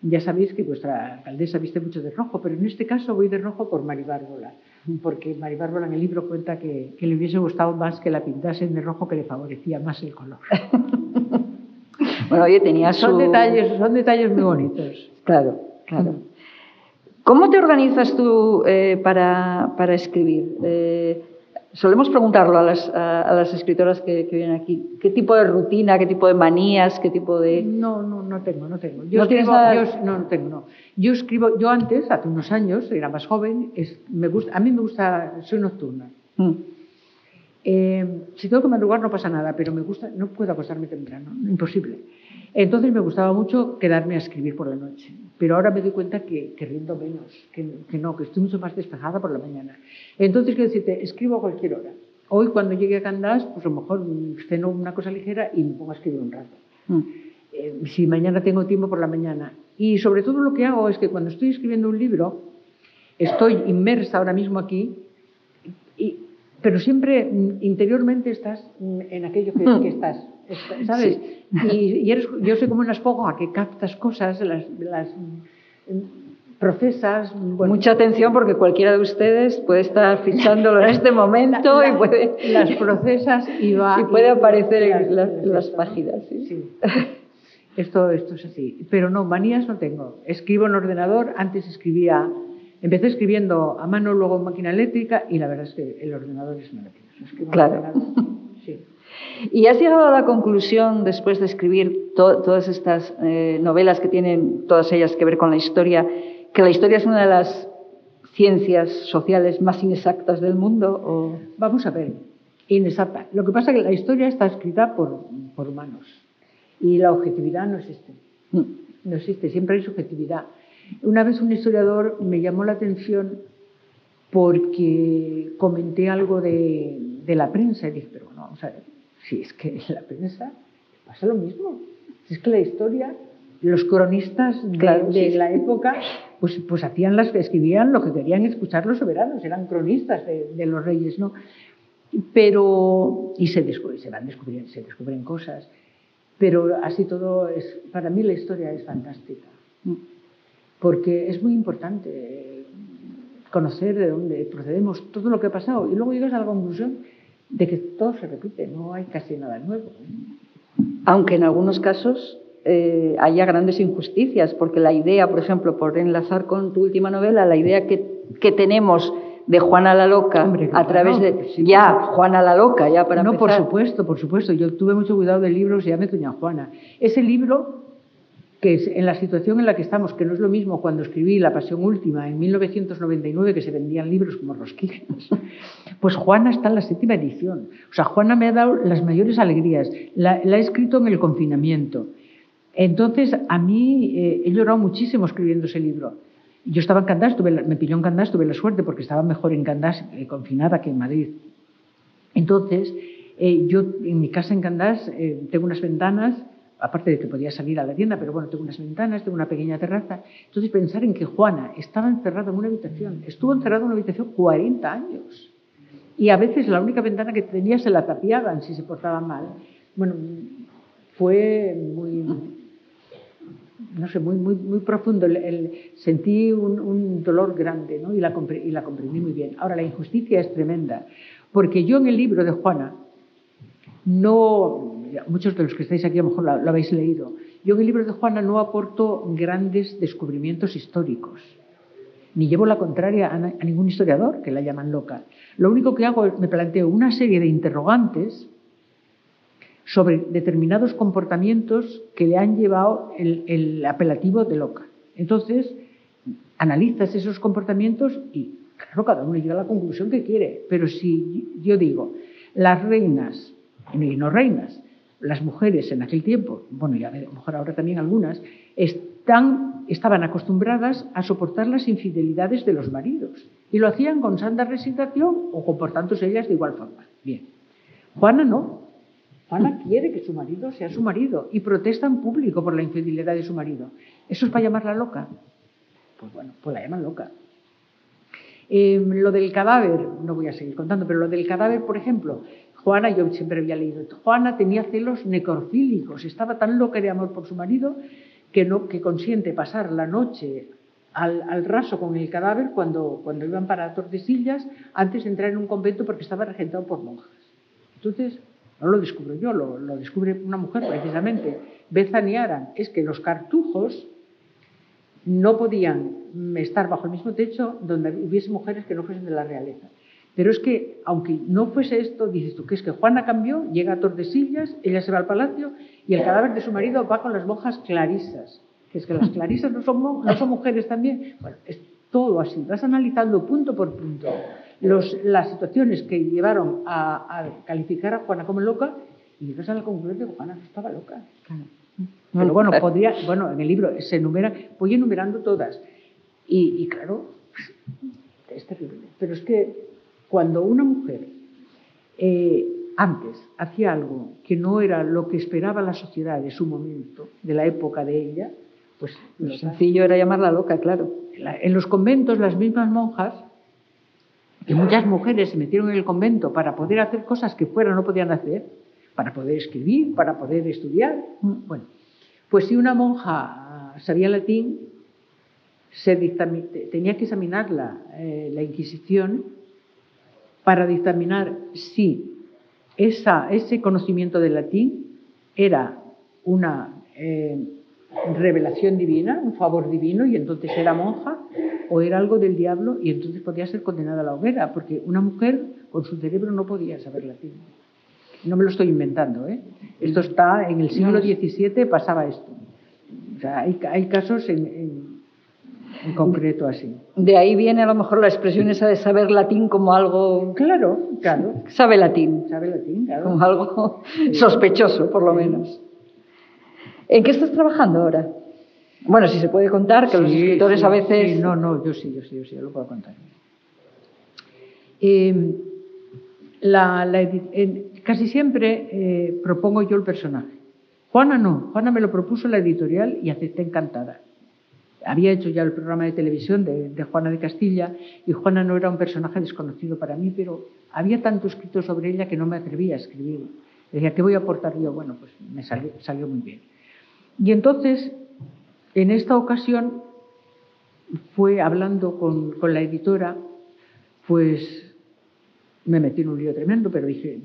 ya sabéis que vuestra alcaldesa viste mucho de rojo, pero en este caso voy de rojo por Mari Bárbara, porque Mari Bárbara en el libro cuenta que le hubiese gustado más que la pintasen de rojo, que le favorecía más el color. Bueno, oye, tenía son detalles muy bonitos. Claro, claro. ¿Cómo te organizas tú para escribir? Solemos preguntarlo a las escritoras que vienen aquí. ¿Qué tipo de rutina, qué tipo de manías, qué tipo de...? No tengo. No tengo. Yo escribo, yo antes, hace unos años, era más joven, a mí me gusta, soy nocturna. Si tengo que madrugar no pasa nada, pero me gusta, no puedo acostarme temprano, imposible. Entonces me gustaba mucho quedarme a escribir por la noche, pero ahora me doy cuenta que rindo menos, que estoy mucho más despejada por la mañana. Entonces, quiero decirte, escribo a cualquier hora. Hoy, cuando llegue a Candás, pues a lo mejor ceno una cosa ligera y me pongo a escribir un rato. Si mañana tengo tiempo, por la mañana. Y sobre todo lo que hago es que cuando estoy escribiendo un libro, estoy inmersa ahora mismo aquí, pero siempre interiormente estás en aquello que estás, ¿sabes? Sí. Yo soy como una esponja que captas cosas, las procesas. Bueno, mucha atención, porque cualquiera de ustedes puede estar fichándolo en este momento y puede... Las procesas y puede aparecer en las páginas. ¿Sí? Sí. Esto es así. Pero no, manías no tengo. Escribo en ordenador, antes empecé escribiendo a mano, luego en máquina eléctrica, y la verdad es que el ordenador es maravilloso. Claro. Sí. ¿Y has llegado a la conclusión, después de escribir todas estas novelas que tienen todas ellas que ver con la historia, que la historia es una de las ciencias sociales más inexactas del mundo? ¿O? Vamos a ver, inexacta. Lo que pasa es que la historia está escrita por humanos y la objetividad no existe. No existe, siempre hay subjetividad. Una vez un historiador me llamó la atención porque comenté algo de la prensa y dije, pero bueno, vamos a ver, si es que en la prensa pasa lo mismo. Si es que la historia, los cronistas de la época, pues escribían lo que querían escuchar los soberanos, eran cronistas de los reyes, ¿no? Pero, y se descubren cosas, pero así todo para mí la historia es fantástica, porque es muy importante conocer de dónde procedemos, todo lo que ha pasado, y luego llegas a la conclusión de que todo se repite, no hay casi nada nuevo. Aunque en algunos casos haya grandes injusticias, porque la idea, por ejemplo, por enlazar con tu última novela, la idea que tenemos de Juana la Loca, hombre, a través de... Sí, Juana la Loca, ya para empezar. Por supuesto. Yo tuve mucho cuidado del libro, se llama Doña Juana. Ese libro, que es en la situación en la que estamos, que no es lo mismo cuando escribí La Pasión Última en 1999, que se vendían libros como rosquillas, pues Juana está en la 7ª edición. O sea, Juana me ha dado las mayores alegrías. La he escrito en el confinamiento. Entonces, a mí he llorado muchísimo escribiendo ese libro. Yo estaba en Candás, me pilló en Candás, tuve la suerte porque estaba mejor en Candás confinada que en Madrid. Entonces, yo en mi casa en Candás tengo unas ventanas, aparte de que podía salir a la tienda, pero bueno, tengo unas ventanas, tengo una pequeña terraza. Entonces, pensar en que Juana estaba encerrada en una habitación, estuvo encerrada en una habitación 40 años. Y a veces la única ventana que tenía se la tapiaban si se portaba mal. Bueno, fue muy... no sé, muy profundo. Sentí un dolor grande, ¿no? y la comprendí muy bien. Ahora, la injusticia es tremenda, porque yo en el libro de Juana, muchos de los que estáis aquí a lo mejor lo habéis leído, yo en el libro de Juana no aporto grandes descubrimientos históricos, ni llevo la contraria a ningún historiador, que la llaman loca. Lo único que hago es me planteo una serie de interrogantes sobre determinados comportamientos que le han llevado el apelativo de loca. Entonces, analizas esos comportamientos y, claro, cada uno llega a la conclusión que quiere. Pero si yo digo, las reinas, y no reinas, las mujeres en aquel tiempo, bueno, y a lo mejor ahora también algunas, estaban acostumbradas a soportar las infidelidades de los maridos. Y lo hacían con santa resignación o comportándose ellas de igual forma. Bien. Juana no. Juana quiere que su marido sea su marido y protesta en público por la infidelidad de su marido. ¿Eso es para llamarla loca? Pues bueno, pues la llaman loca. Lo del cadáver, no voy a seguir contando, pero lo del cadáver, por ejemplo, Juana, yo siempre había leído, Juana tenía celos necrofílicos, estaba tan loca de amor por su marido que consiente pasar la noche al raso con el cadáver cuando iban para Tordesillas antes de entrar en un convento porque estaba regentado por monjas. Entonces, no lo descubro yo, lo descubre una mujer precisamente, Bethany Aran, es que los cartujos no podían estar bajo el mismo techo donde hubiese mujeres que no fuesen de la realeza. Pero es que, aunque no fuese esto, dices tú, que es que Juana cambió, llega a Tordesillas, ella se va al palacio y el cadáver de su marido va con las monjas clarisas. Que es que las clarisas no son mujeres también. Bueno, es todo así, vas analizando punto por punto las situaciones que llevaron a calificar a Juana como loca y llegas a la conclusión de que Juana no estaba loca. Claro. Pero bueno, en el libro se enumera, voy enumerando todas. Y claro, es terrible. Pero es que cuando una mujer antes hacía algo que no era lo que esperaba la sociedad de su momento, de la época de ella, pues lo sencillo era llamarla loca, claro. En los conventos, las mismas monjas, que muchas mujeres se metieron en el convento para poder hacer cosas que fuera no podían hacer, para poder escribir, para poder estudiar. Bueno, pues si una monja sabía latín, tenía que examinar la Inquisición para dictaminar si ese conocimiento del latín era una revelación divina, un favor divino, y entonces era monja, o era algo del diablo y entonces podía ser condenada a la hoguera, porque una mujer con su cerebro no podía saber latín. No me lo estoy inventando, ¿eh? Esto está en el siglo XVII, pasaba esto. O sea, hay casos en concreto así. De ahí viene a lo mejor la expresión esa de saber latín como algo... Claro. Sabe latín. Sabe latín, claro. Como algo sospechoso, por lo menos. ¿En qué estás trabajando ahora? Bueno, si se puede contar, que los escritores a veces... Sí, no, yo sí, lo puedo contar. Casi siempre propongo yo el personaje. Juana me lo propuso la editorial y acepté encantada. Había hecho ya el programa de televisión de Juana de Castilla y Juana no era un personaje desconocido para mí, pero había tanto escrito sobre ella que no me atrevía a escribir. Decía, ¿qué voy a aportar yo? Bueno, pues me salió muy bien. Y entonces, en esta ocasión, fue hablando con la editora, pues me metí en un lío tremendo, pero dije,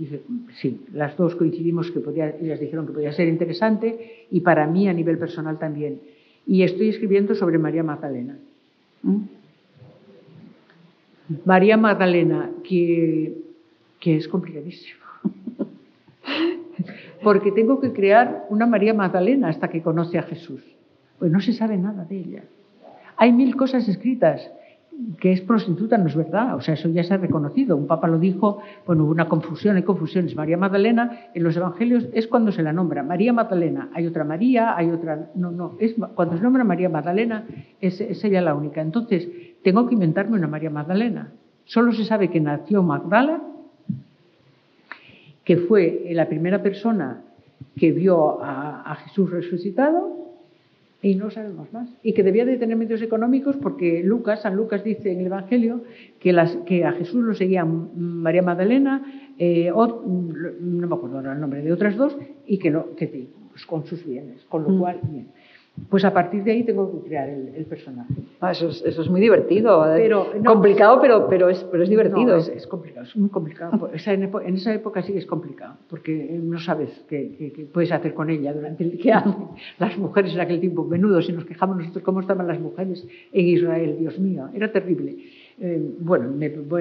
sí, las dos coincidimos que ellas dijeron que podía ser interesante y para mí a nivel personal también. Y estoy escribiendo sobre María Magdalena. María Magdalena, que es complicadísimo. Porque tengo que crear una María Magdalena hasta que conoce a Jesús. Pues no se sabe nada de ella. Hay 1000 cosas escritas. Que es prostituta, no es verdad, o sea, eso ya se ha reconocido. Un papa lo dijo, bueno, hubo una confusión, hay confusiones. María Magdalena, en los evangelios es cuando se la nombra. María Magdalena, hay otra María, hay otra... No, cuando se nombra María Magdalena es ella la única. Entonces, tengo que inventarme una María Magdalena. Solo se sabe que nació Magdala, que fue la primera persona que vio a Jesús resucitado, y no sabemos más. Y que debía de tener medios económicos porque San Lucas dice en el Evangelio que a Jesús lo seguían María Magdalena, no me acuerdo ahora el nombre de otras dos, y que pues con sus bienes, con lo cual, bien. Pues a partir de ahí tengo que crear el personaje. Eso es muy divertido. Complicado, pero es divertido. No, es complicado, es muy complicado. En esa época sí que es complicado, porque no sabes qué puedes hacer con ella durante el que hacen las mujeres en aquel tiempo. Menudo, si nos quejamos nosotros cómo estaban las mujeres en Israel, Dios mío, era terrible. Bueno,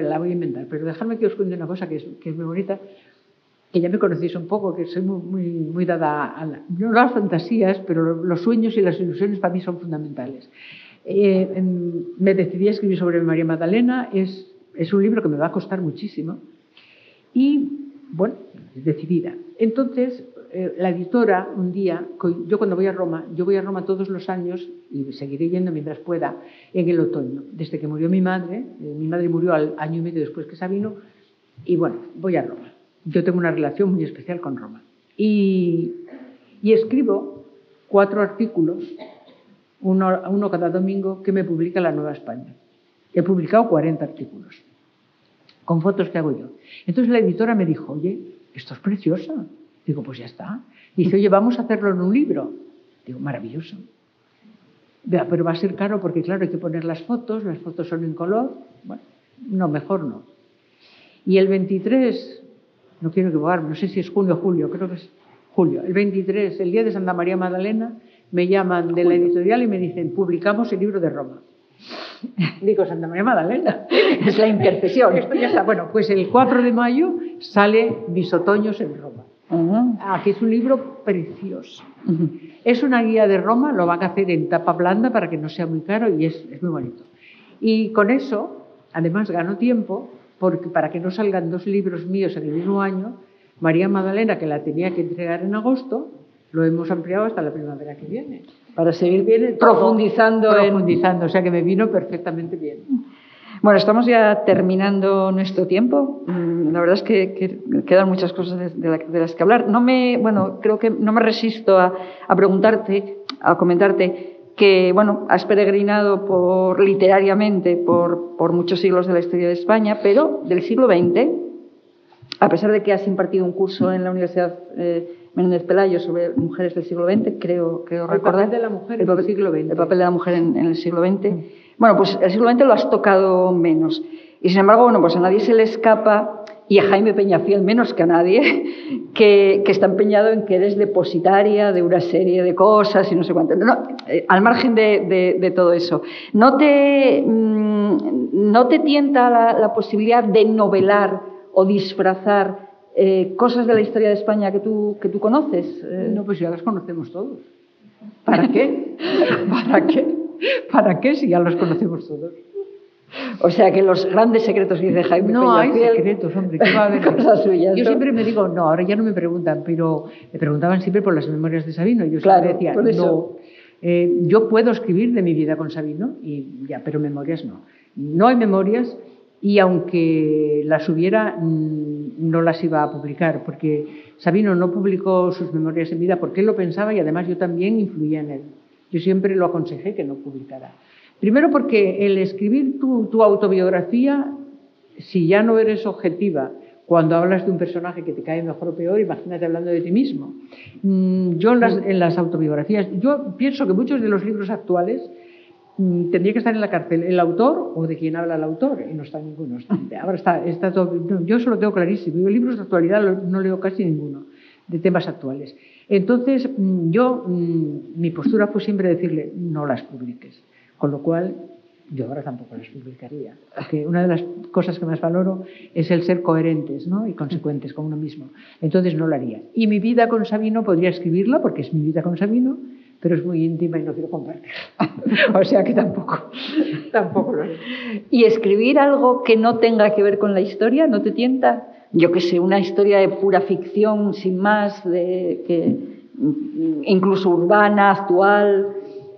la voy a inventar, pero dejadme que os cuente una cosa que es muy bonita, que ya me conocéis un poco, que soy muy dada no las fantasías, pero los sueños y las ilusiones para mí son fundamentales. Me decidí a escribir sobre María Magdalena, es un libro que me va a costar muchísimo y, bueno, decidida. Entonces, la editora, un día, yo cuando voy a Roma todos los años y seguiré yendo mientras pueda en el otoño, desde que murió mi madre murió al año y medio después que Sabino, y bueno, voy a Roma. Yo tengo una relación muy especial con Roma. Y escribo 4 artículos, uno cada domingo, que me publica La Nueva España. He publicado 40 artículos, con fotos que hago yo. Entonces la editora me dijo, oye, esto es precioso. Digo, pues ya está. Dice, oye, vamos a hacerlo en un libro. Digo, maravilloso. Pero va a ser caro porque, claro, hay que poner las fotos son en color. Bueno, no, mejor no. Y el 23... no quiero equivocarme, no sé si es junio o julio, creo que es julio. El 23, el día de Santa María Magdalena, me llaman de la editorial y me dicen, publicamos el libro de Roma. Digo, Santa María Magdalena, es la intercesión. Esto ya está. Bueno, pues el 4 de mayo sale Mis otoños en Roma. Aquí es un libro precioso. Es una guía de Roma, lo van a hacer en tapa blanda para que no sea muy caro y es muy bonito. Y con eso, además, gano tiempo, porque para que no salgan 2 libros míos en el mismo año, María Magdalena, que la tenía que entregar en agosto, lo hemos ampliado hasta la primavera que viene. Para seguir bien profundizando. O sea que me vino perfectamente bien. Bueno, estamos ya terminando nuestro tiempo. La verdad es que quedan muchas cosas de las que hablar. Creo que no me resisto a preguntarte, a comentarte que, bueno, has peregrinado literariamente por muchos siglos de la historia de España, pero del siglo XX, a pesar de que has impartido un curso en la Universidad Menéndez Pelayo sobre mujeres del siglo XX, creo recordar. El papel de la mujer en el siglo XX. El papel de la mujer en el siglo XX. Bueno, pues el siglo XX lo has tocado menos. Y sin embargo, bueno, pues a nadie se le escapa, y a Jaime Peñafiel menos que a nadie, que está empeñado en que eres depositaria de una serie de cosas y no sé cuánto. Al margen de todo eso, ¿no te tienta la posibilidad de novelar o disfrazar cosas de la historia de España que tú conoces. No, pues ya las conocemos todos. ¿Para qué? ¿Para qué? ¿Para qué si ya los conocemos todos? O sea, que los grandes secretos que dice Jaime No hay Peñafiel, secretos, hombre, ¿qué va a haber? cosas suyas, Yo ¿no? siempre me digo, no, ahora ya no me preguntan, pero me preguntaban siempre por las memorias de Sabino. Yo Claro, siempre decía, por eso. no, yo puedo escribir de mi vida con Sabino, y ya, pero memorias no. No hay memorias, y aunque las hubiera, no las iba a publicar, porque Sabino no publicó sus memorias en vida porque él lo pensaba y además yo también influía en él. Yo siempre lo aconsejé que no publicara. Primero porque el escribir tu autobiografía, si ya no eres objetiva, cuando hablas de un personaje que te cae mejor o peor, imagínate hablando de ti mismo. Yo en las autobiografías, yo pienso que muchos de los libros actuales tendría que estar en la cárcel el autor o de quien habla el autor, y no está ninguno. Ahora está todo, yo eso lo tengo clarísimo. Yo libros de actualidad no leo casi ninguno, de temas actuales. Entonces, mi postura fue siempre decirle, no las publiques. Con lo cual, yo ahora tampoco las publicaría. Porque una de las cosas que más valoro es el ser coherentes, ¿no? Y consecuentes con uno mismo. Entonces no lo haría. Y mi vida con Sabino podría escribirla, porque es mi vida con Sabino, pero es muy íntima y no quiero compartir. O sea que tampoco lo haré. ¿Y escribir algo que no tenga que ver con la historia no te tienta? Yo qué sé, una historia de pura ficción, sin más, incluso urbana, actual.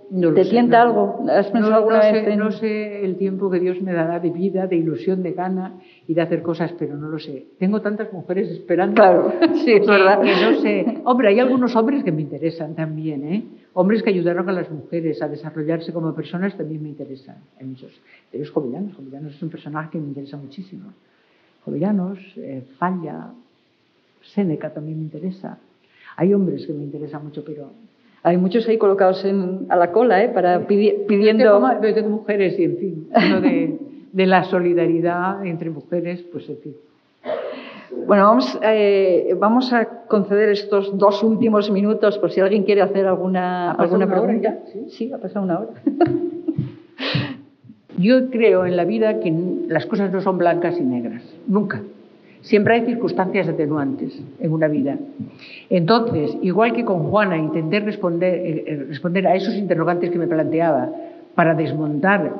No ¿Te sé, tienta no. algo? ¿Has pensado alguna vez? No sé el tiempo que Dios me dará de vida, de ilusión, de gana y de hacer cosas, pero no lo sé. Tengo tantas mujeres esperando. Claro, sí, es verdad. Que no sé. Hombre, hay algunos hombres que me interesan también, ¿eh? Hombres que ayudaron a las mujeres a desarrollarse como personas también me interesan. Hay muchos. Pero es Jovellanos. Jovellanos es un personaje que me interesa muchísimo. Jovellanos, Falla, Séneca también me interesa. Hay hombres que me interesan mucho, pero... Hay muchos ahí colocados a la cola, para pidiendo... Yo tengo mujeres y, en fin, uno de la solidaridad entre mujeres, pues, en fin. Bueno, vamos a conceder estos 2 últimos minutos por si alguien quiere hacer alguna pregunta. Hora ya? Sí, ha pasado 1 hora. Yo creo en la vida que las cosas no son blancas y negras, nunca. Siempre hay circunstancias atenuantes en una vida. Entonces, igual que con Juana intenté responder a esos interrogantes que me planteaba para desmontar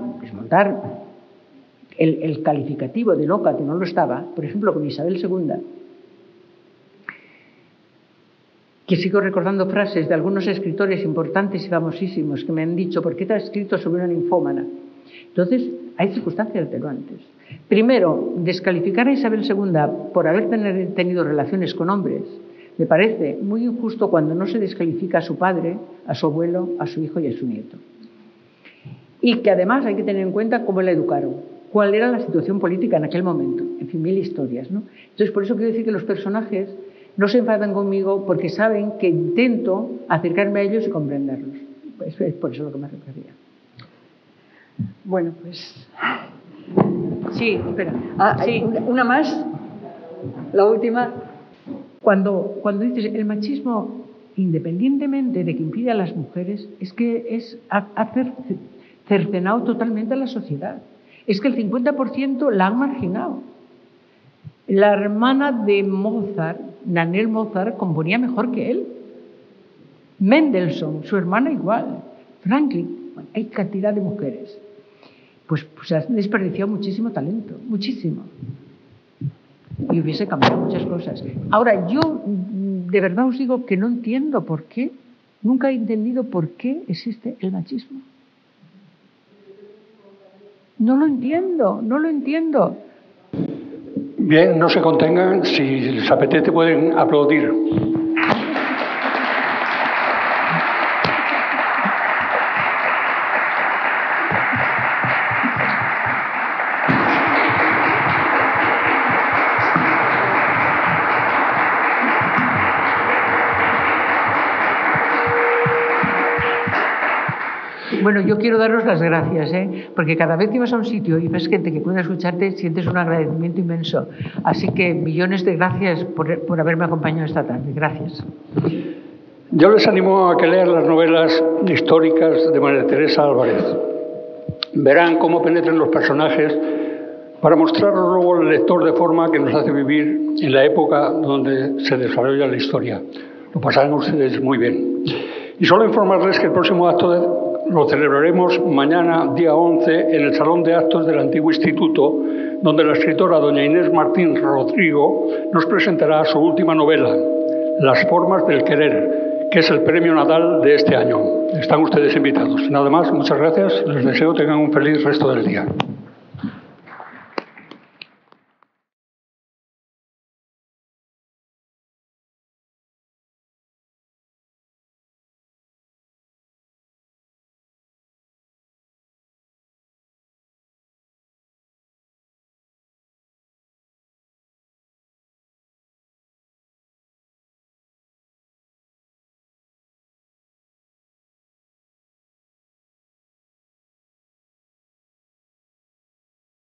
el calificativo de loca, que no lo estaba, por ejemplo, con Isabel II, que sigo recordando frases de algunos escritores importantes y famosísimos que me han dicho, ¿por qué te has escrito sobre una ninfómana? Entonces, hay circunstancias atenuantes. Primero, descalificar a Isabel II por haber tenido relaciones con hombres me parece muy injusto cuando no se descalifica a su padre, a su abuelo, a su hijo y a su nieto. Y que además hay que tener en cuenta cómo la educaron, cuál era la situación política en aquel momento, en fin, 1000 historias, ¿no? Entonces, por eso quiero decir que los personajes no se enfadan conmigo porque saben que intento acercarme a ellos y comprenderlos. Es por eso lo que me refería. Bueno, pues... Sí, espera. Sí. Una más, la última. Cuando dices el machismo, independientemente de que impide a las mujeres, es que ha cercenado totalmente a la sociedad. Es que el 50% la han marginado. La hermana de Mozart, Nannerl Mozart, componía mejor que él. Mendelssohn, su hermana igual. Franklin, bueno, hay cantidad de mujeres. Pues has desperdiciado muchísimo talento, muchísimo. Y hubiese cambiado muchas cosas. Ahora, yo de verdad os digo que no entiendo por qué, nunca he entendido por qué existe el machismo. No lo entiendo. Bien, no se contengan, si les apetece pueden aplaudir. Bueno, yo quiero daros las gracias, porque cada vez que vas a un sitio y ves gente que puede escucharte, sientes un agradecimiento inmenso. Así que millones de gracias por haberme acompañado esta tarde. Gracias. Yo les animo a que lean las novelas históricas de María Teresa Álvarez. Verán cómo penetran los personajes para mostrarnos luego al lector de forma que nos hace vivir en la época donde se desarrolla la historia. Lo pasarán ustedes muy bien. Y solo informarles que el próximo acto lo celebraremos mañana, día 11, en el Salón de Actos del antiguo Instituto, donde la escritora doña Inés Martín Rodrigo nos presentará su última novela, Las formas del querer, que es el premio Nadal de este año. Están ustedes invitados. Nada más, muchas gracias. Les deseo tengan un feliz resto del día.